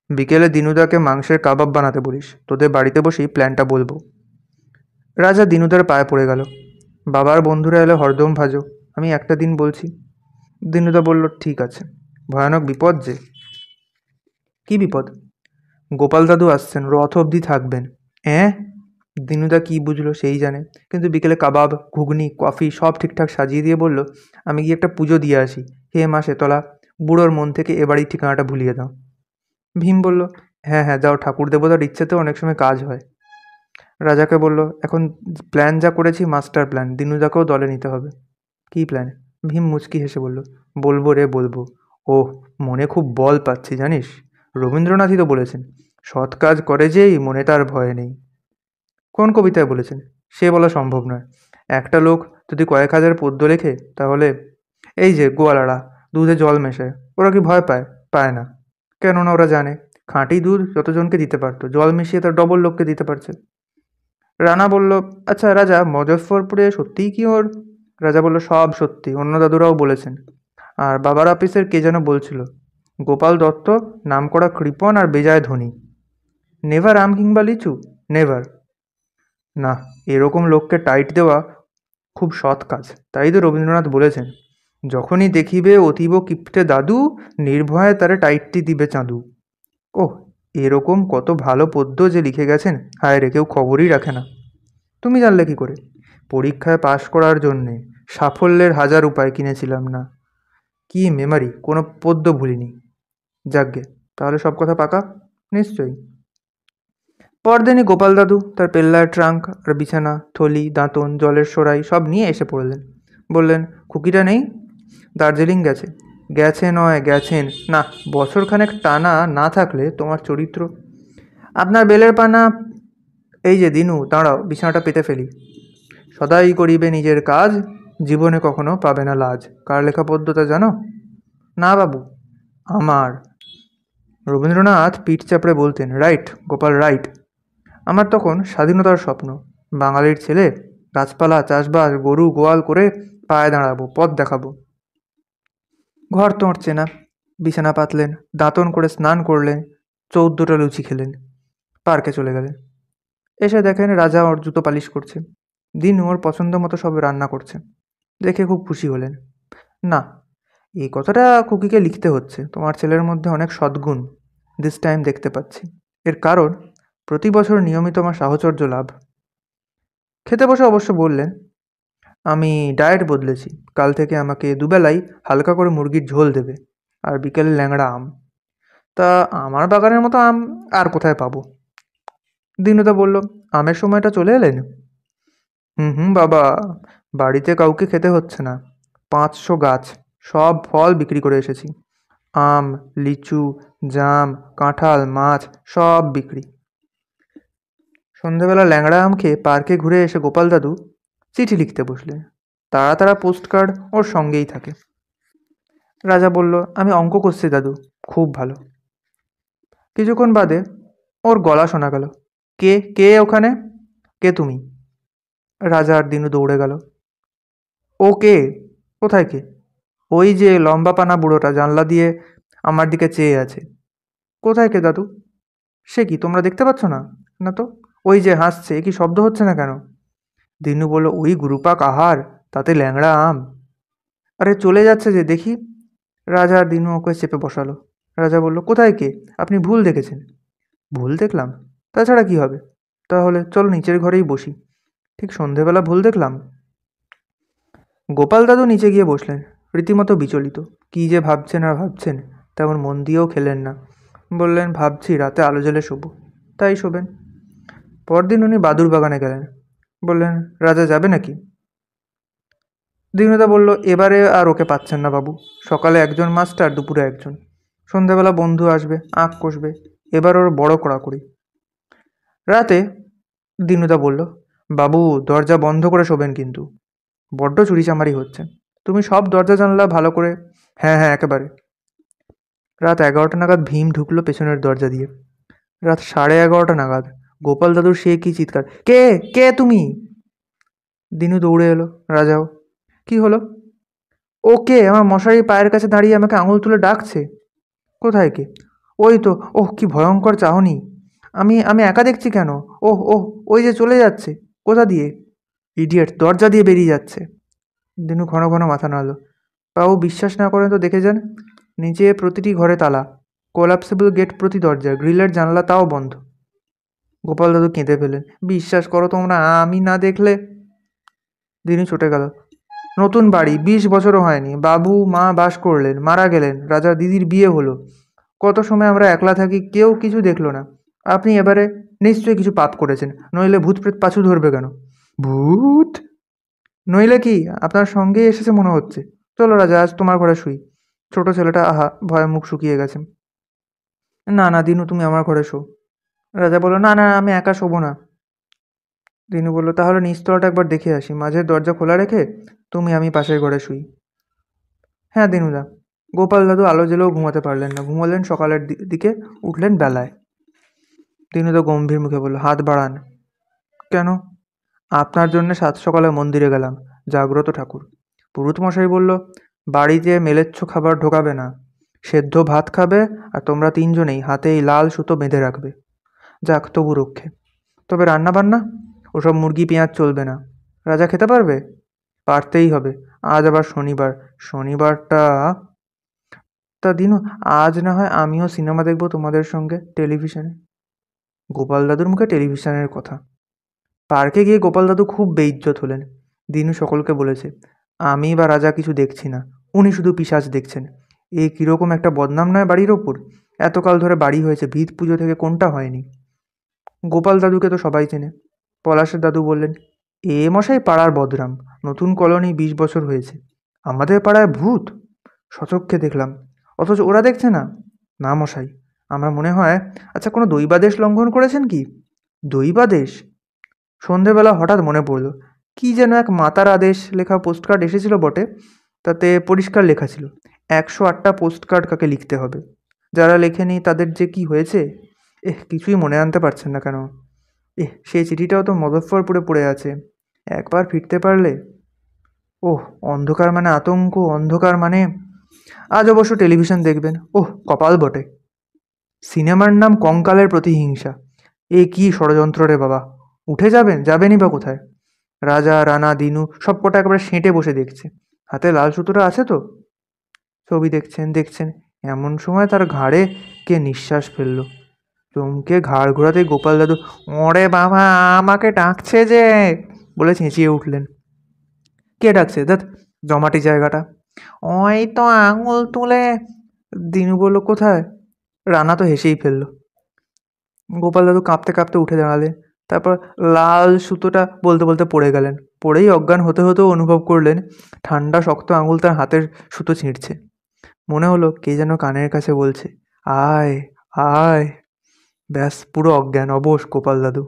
বিকেলে দিনুদাকে মাংসের কাবাব বানাতে বলিস, তোদের বাড়িতে বসেই প্ল্যানটা বলবো। রাজা দিনুদার পায়ে পড়ে গেল, বাবার বন্ধুরা এলে হরদম ভাজো, আমি একটা দিন বলছি। দিনুদা বলল, ঠিক আছে। ভয়ানক বিপদ যে। কি বিপদ? গোপাল দাদু আসছেন, রথ অবধি থাকবেন। দিনুদা কি বুঝলো সেই জানে, কিন্তু বিকেলে কাবাব, ঘুগনি, কফি সব ঠিকঠাক সাজিয়ে দিয়ে বলল, আমি গিয়ে একটা পুজো দিয়ে আসি, হে মা শেতলা, বুড়োর মন থেকে এ বাড়ির ঠিকানাটা ভুলিয়ে দাও। ভীম বলল, হ্যাঁ হ্যাঁ যাও, ঠাকুর দেবতার ইচ্ছেতেও অনেক সময় কাজ হয়। রাজাকে বলল, এখন প্ল্যান যা করেছি মাস্টার প্ল্যান, দিনুদাকেও দলে নিতে হবে। কী প্ল্যান? ভীম মুচকি হেসে বলল, বলবো রে বলবো। ওহ, মনে খুব বল পাচ্ছি জানিস, রবীন্দ্রনাথই তো বলেছেন, সৎ কাজ করে যেই মনে তার ভয় নেই। কোন কবিতায় বলেছেন সে বলা সম্ভব নয়। একটা লোক যদি কয়েক হাজার পদ্য লেখে তাহলে, এই যে গোয়ালারা দুধে জল মেশায়, ওরা কি ভয় পায়? পায় না। কেননা ওরা জানে খাঁটি দুধ যতজনকে দিতে পারতো, জল মিশিয়ে তার ডবল লোককে দিতে পারছে। রানা বলল, আচ্ছা রাজা, মুজফ্ফরপুরে সত্যিই কি ওর? রাজা বলল, সব সত্যি, অন্য দাদুরাও বলেছেন। আর বাবার অফিসের কে যেন বলছিল, গোপাল দত্ত নামকরা কৃপণ আর বেজায় ধনী। নেভার আম কিংবা লিচু, নেভার। না, এরকম লোককে টাইট দেওয়া খুব সৎ কাজ। তাই তো রবীন্দ্রনাথ বলেছেন, যখনই দেখিবে অতীব কিপ্টে দাদু, নির্ভয়ে তারে টাইটটি দিবে চাঁদু। ওহ, এরকম কত ভালো পদ্য যে লিখে গেছেন, হায় রে, কেউ খবরই রাখে না। তুমি জানলে কি করে? পরীক্ষায় পাশ করার জন্যে সাফল্যের হাজার উপায় কিনেছিলাম না। কি মেমারি, কোনো পদ্য ভুলিনি। যাকগে, তাহলে সব কথা পাকা? নিশ্চয়ই। পরদিনই গোপাল দাদু তার পেল্লার ট্রাঙ্ক আর বিছানা, থলি, দাঁতন, জলের সরাই সব নিয়ে এসে পড়লেন। বললেন, খুকিটা নেই? দার্জিলিং গেছে। গেছে নয়, গেছেন না। বছরখানেক টানা না থাকলে তোমার চরিত্র। আপনার বেলের পানা। এই যে দিনু, দাঁড়াও, বিছানাটা পেতে ফেলি। সদাই করিবে নিজের কাজ, জীবনে কখনো পাবে না লাজ। কার লেখা পদ্যটা জানো? না বাবু, আমার। রবীন্দ্রনাথ পিঠ চাপড়ে বলতেন, রাইট গোপাল, রাইট। আমার তখন স্বাধীনতার স্বপ্ন, বাঙালির ছেলে, গাছপালা, চাষবাস, গরু গোয়াল করে পায়ে দাঁড়াবো, পথ দেখাবো। ঘর তোঁড়ছে না, বিছানা পাতলেন, দাঁতন করে স্নান করলেন, 14টা লুচি খেলেন, পার্কে চলে গেলেন। এসে দেখেন রাজা ওর জুতো পালিশ করছে, দিনু ওর পছন্দ মতো সব রান্না করছে। দেখে খুব খুশি হলেন। না, এই কথাটা খুকিকে লিখতে হচ্ছে, তোমার ছেলের মধ্যে অনেক সদ্গুণ দিস টাইম দেখতে পাচ্ছি। এর কারণ প্রতি বছর নিয়মিত আমার সাহচর্য লাভ। খেতে বসে অবশ্য বললেন, আমি ডায়েট বদলেছি, কাল থেকে আমাকে দুবেলাই হালকা করে মুরগির ঝোল দেবে, আর বিকেলে ল্যাংড়া আম। তা আমার বাগানের মতো আম আর কোথায় পাবো? দিনুদা বলল, আমের সময়টা চলে এলেন? হুম হুম বাবা, বাড়িতে কাউকে খেতে হচ্ছে না। 500 গাছ, সব ফল বিক্রি করে এসেছি। আম, লিচু, জাম, কাঁঠাল, মাছ, সব বিক্রি। সন্ধেবেলা ল্যাংড়া আম খেয়ে পার্কে ঘুরে এসে গোপাল দাদু চিঠি লিখতে বসলেন। তারা তারা পোস্টকার্ড ওর সঙ্গেই থাকে। রাজা বলল, আমি অঙ্ক করছি দাদু, খুব ভালো। কিছুক্ষণ বাদে ওর গলা শোনা গেল, কে কে ওখানে? কে তুমি? রাজা আর দিনু দৌড়ে গেল। ও কে? কোথায় কে? ওই যে লম্বা পানা বুড়োটা জানলা দিয়ে আমার দিকে চেয়ে আছে। কোথায় কে দাদু? সে কি, তোমরা দেখতে পাচ্ছ না? না তো। ওই যে হাসছে, কি শব্দ হচ্ছে না কেন? দিনু বলল, ওই গুরুপাক আহার, তাতে ল্যাংড়া আম। আরে চলে যাচ্ছে যে, দেখি। রাজা আর দিনু ওকে চেপে বসালো। রাজা বলল, কোথায় কে? আপনি ভুল দেখেছেন। ভুল দেখলাম? তাছাড়া কি হবে? তাহলে চলো নিচের ঘরেই বসি। ঠিক সন্ধেবেলা ভুল দেখলাম? গোপাল দাদু নিচে গিয়ে বসলেন, রীতিমতো বিচলিত। কী যে ভাবছেন আর ভাবছেন, তেমন মন দিয়েও খেলেন না। বললেন, ভাবছি রাতে আলো জ্বেলে শোবো। তাই শোবেন। পরদিন উনি বাদুর বাগানে গেলেন। বললেন, রাজা যাবে নাকি? দিনুদা বলল, এবারে আর ওকে পাচ্ছেন না বাবু। সকালে একজন মাস্টার, দুপুরে একজন, সন্ধ্যাবেলা বন্ধু আসবে, আঁক কষবে। এবার ওর বড় কড়াকড়ি। রাতে দিনুদা বলল, বাবু দরজা বন্ধ করে শোবেন কিন্তু, বড্ড চুরিচামারি হচ্ছে। তুমি সব দরজা জানলা ভালো করে। হ্যাঁ হ্যাঁ, একেবারে। রাত 11টা নাগাদ ভীম ঢুকলো পেছনের দরজা দিয়ে। রাত 11:30 নাগাদ গোপাল দাদুর সে কি চিৎকার, কে কে তুমি? দিনু দৌড়ে এলো, রাজাও। কি হলো? ও কে? আমার মশারি পায়ের কাছে দাঁড়িয়ে আমাকে আঙুল তুলে ডাকছে। কোথায় কে? ওই তো। ওহ, কি ভয়ঙ্কর চাহনি! আমি আমি একা দেখছি কেন? ওহ ওহ, ওই যে চলে যাচ্ছে। কোথা দিয়ে? ইডিয়েট, দরজা দিয়ে বেরিয়ে যাচ্ছে। দিনু ঘন ঘন মাথা নাড়ল। বাবু বিশ্বাস না করেন তো দেখে যান। নিচে প্রতিটি ঘরে তালা, কোলাপসেবল গেট প্রতি দরজা, গ্রিলের জানলা তাও বন্ধ। গোপাল দাদু কেঁদে ফেলেন, বিশ্বাস করো তোমরা, আমি না দেখলে। দিনু ছুটে গেল। নতুন বাড়ি, 20 বছরও হয়নি। বাবু মা বাস করলেন, মারা গেলেন, রাজার দিদির বিয়ে হলো। কত সময় আমরা একলা থাকি, কেউ কিছু দেখলো না। আপনি এবারে নিশ্চয়ই কিছু পাপ করেছেন, নইলে ভূত প্রেত পাছু ধরবে কেন? ভূত? নইলে কি, আপনার সঙ্গেই এসেছে মনে হচ্ছে। চলো রাজা, আজ তোমার ঘরে শুই। ছোট ছেলেটা আহা ভয়ে মুখ শুকিয়ে গেছে। না না দিনু, তুমি আমার ঘরে শো। রাজা বলল, না না, আমি একা শোবো না। দিনু বলল, তাহলে নিচতলাটা একবার দেখে আসি, মাঝের দরজা খোলা রেখে তুমি আমি পাশের ঘরে শুই। হ্যাঁ দিনুদা। গোপাল দাদু আলো জ্বেলেও ঘুমাতে পারলেন না, ঘুমালেন সকালের দিকে, উঠলেন বেলায়। দিনুদা গম্ভীর মুখে বলল, হাত বাড়ান। কেন? আপনার জন্যে সাত সকালে মন্দিরে গেলাম, জাগ্রত ঠাকুর। পুরুত মশাই বলল, বাড়িতে মেলেচ্ছ খাবার ঢোকাবে না, সেদ্ধ ভাত খাবে, আর তোমরা তিনজনেই হাতে এই লাল সুতো বেঁধে রাখবে। যাক, তবু রক্ষে। তবে রান্না বান্না ওসব মুরগি পেঁয়াজ চলবে না। রাজা খেতে পারবে? পারতেই হবে। আজ আবার শনিবার, শনিবারটা। তা দিনু, আজ না হয় আমিও সিনেমা দেখব তোমাদের সঙ্গে টেলিভিশনে। গোপাল দাদুর মুখে টেলিভিশনের কথা। পার্কে গিয়ে গোপাল দাদু খুব বেইজ্জত হলেন। দিনু সকলকে বলেছে, আমি বা রাজা কিছু দেখছি না, উনি শুধু পিশাচ দেখছেন। এই কীরকম একটা বদনাম নয় বাড়ির ওপর? এতকাল ধরে বাড়ি হয়েছে, ভিত পুজো থেকে কোনটা হয়নি? গোপাল দাদুকে তো সবাই চেনে। পলাশের দাদু বললেন, এ মশাই পাড়ার বদরাম, নতুন কলোনি, 20 বছর হয়েছে। আমাদের পাড়ায় ভূত? সচক্ষে দেখলাম, অথচ ওরা দেখছে না। না মশাই, আমার মনে হয়। আচ্ছা, কোনো দৈবাদেশ লঙ্ঘন করেছেন কি? দৈবাদেশ? সন্ধেবেলা হঠাৎ মনে পড়ল, কি যেন এক মাতার আদেশ লেখা পোস্টকার্ড এসেছিল বটে। তাতে পরিষ্কার লেখা ছিল, 108টা পোস্টকার্ড কাকে লিখতে হবে, যারা লেখেনি তাদের যে কি হয়েছে। কিছুই মনে আনতে পারছেন না কেন? সেই চিঠিটাও তো মজফ্ফরপুরে পড়ে আছে, একবার ফিরতে পারলে। ওহ, অন্ধকার মানে আতঙ্ক, অন্ধকার মানে। আজ অবশ্য টেলিভিশন দেখবেন, ওহ কপাল বটে। সিনেমার নাম কঙ্কালের প্রতিহিংসা। এ কি ষড়যন্ত্র রে বাবা! উঠে যাবেন, যাবেনই বা কোথায়? রাজা, রানা, দিনু সব কটা একেবারে সেঁটে বসে দেখছে। হাতে লাল সুতোটা আছে তো। ছবি দেখছেন দেখছেন, এমন সময় তার ঘাড়ে কে নিঃশ্বাস ফেলল। চমকে ঘাড় ঘোরাতেই গোপাল দাদু ওরে বাবা আমাকে ডাকছে যে বলে চেঁচিয়ে উঠলেন। কে ডাকছে? দেখ জমাটি জায়গাটা। ওই তো আঙুল তুলে। দিনু বলল কোথায়? রানা তো হেসেই ফেললো। গোপাল দাদু কাঁপতে কাঁপতে উঠে দাঁড়ালেন। তারপর লাল সুতোটা বলতে বলতে পড়ে গেলেন। পড়েই অজ্ঞান হতে হতেও অনুভব করলেন ঠান্ডা শক্ত আঙুল তার হাতের সুতো ছিঁড়ছে। মনে হলো কে যেন কানের কাছে বলছে, আয় আয়। ব্যাস পুরো অজ্ঞান, অবশ গোপাল দাদু।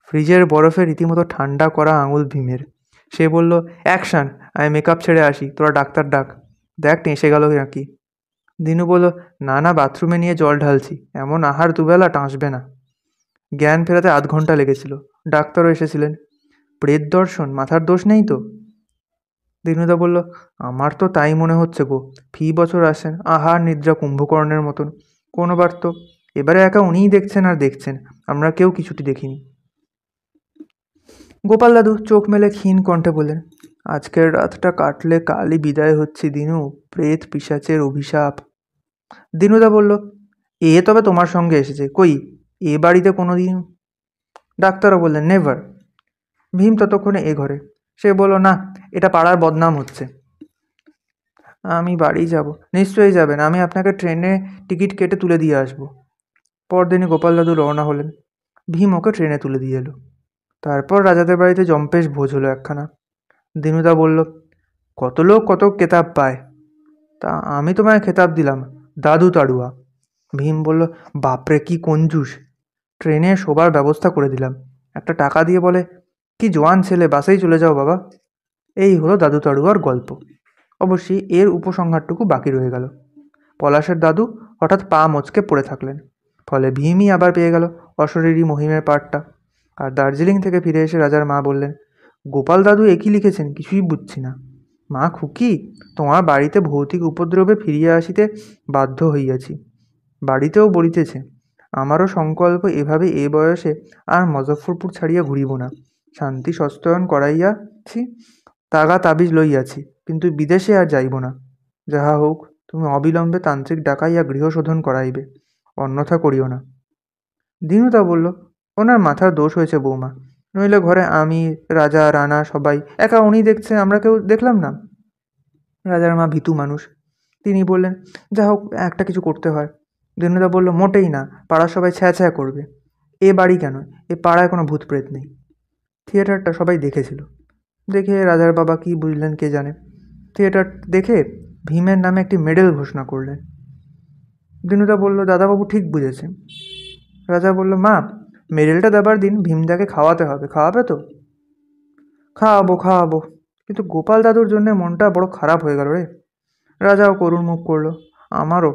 ফ্রিজের বরফে রীতিমতো ঠান্ডা করা আঙুল ভীমের। সে বলল, অ্যাকশান, আমি মেকআপ ছেড়ে আসি, তোরা ডাক্তার ডাক। দেখ টেসে গেল নাকি। দিনু বলল, না না, বাথরুমে নিয়ে জল ঢালছি, এমন আহার দুবেলা টাঁসবে না। জ্ঞান ফেরাতে 8 ঘন্টা লেগেছিল। ডাক্তারও এসেছিলেন। প্রেত দর্শন, মাথার দোষ নেই তো? দিনুদা বলল, আমার তো তাই মনে হচ্ছে গো। ফি বছর আসেন, আহার নিদ্রা কুম্ভকর্ণের মতন। কোনোবার তো। এবারে একা উনিই দেখছেন আর দেখছেন, আমরা কেউ কিছুটি দেখিনি। গোপাল দাদু চোখ মেলে ক্ষীণ কণ্ঠে বললেন, আজকের রাতটা কাটলে কালই বিদায় হচ্ছি দিনু, প্রেত পিশাচের অভিশাপ। দিনুদা বলল, এ তবে তোমার সঙ্গে এসেছে, কই এ বাড়িতে কোনো দিন? ডাক্তারও বললেন, নেভার। ভীম ততক্ষণে এ ঘরে। সে বলল, না, এটা পাড়ার বদনাম হচ্ছে। আমি বাড়ি যাব। নিশ্চয়ই যাবেন, আমি আপনাকে ট্রেনে টিকিট কেটে তুলে দিয়ে আসবো। পরদিনই গোপাল দাদু রওনা হলেন। ভীম ওকে ট্রেনে তুলে দিয়ে এলো। তারপর রাজাদের বাড়িতে জম্পেশ ভোজ হলো একখানা। দিনুদা বলল, কত লোক কত কেতাব পায়, তা আমি তোমায় খেতাব দিলাম দাদু তাড়ুয়া। ভীম বলল, বাপরে কি কঞ্জুস। ট্রেনে শোবার ব্যবস্থা করে দিলাম, একটা টাকা দিয়ে বলে, কি জোয়ান ছেলে, বাসেই চলে যাও বাবা। এই হলো দাদু তাড়ুয়ার গল্প। অবশ্যই এর উপসংহারটুকু বাকি রয়ে গেল। পলাশের দাদু হঠাৎ পা মচকে পড়ে থাকলেন। ফলে ভীমই আবার পেয়ে গেল অশরীরী মহিমের পাঠটা। আর দার্জিলিং থেকে ফিরে এসে রাজার মা বললেন, গোপাল দাদু একই লিখেছেন, কিছুই বুঝছি না। মা খুকি, তোমার বাড়িতে ভৌতিক উপদ্রবে ফিরিয়ে আসিতে বাধ্য হইয়াছি। বাড়িতেও বলিতেছে, আমারও সংকল্প এভাবে এ বয়সে আর মজফ্ফরপুর ছাড়িয়া ঘুরিব না। শান্তি সস্তয়ন করাইয়াছি, তাগা তাবিজ লইয়াছি, কিন্তু বিদেশে আর যাইব না। যাহা হোক, তুমি অবিলম্বে তান্ত্রিক ডাকাইয়া গৃহশোধন করাইবে, অন্যথা করিও না। দিনুদা বলল, ওনার মাথার দোষ হয়েছে বৌমা, নইলে ঘরে আমি, রাজা, রানা সবাই, একা উনি দেখছে, আমরা কেউ দেখলাম না। রাজার মা ভীতু মানুষ, তিনি বললেন, যা হোক একটা কিছু করতে হয়। দিনুদা বলল, মোটেই না, পাড়ার সবাই ছ্যাঁ ছ্যাঁ করবে। এ বাড়ি কেন, এ পাড়ায় কোনো ভূত প্রেত নেই। থিয়েটারটা সবাই দেখেছিল। দেখে রাজার বাবা কি বুঝলেন কে জানে। থিয়েটার দেখে ভীমের নামে একটি মেডেল ঘোষণা করলেন। দিনুদা বলল, দাদাবাবু ঠিক বুঝেছে। রাজা বলল, মা, মেডেলটা দেবার দিন ভীমদাকে খাওয়াতে হবে, খাওয়াবে তো? খাওয়াবো খাওয়াবো, কিন্তু গোপাল দাদুর জন্য মনটা বড় খারাপ হয়ে গেল রে। রাজাও করুণ মুখ করলো। আমারও।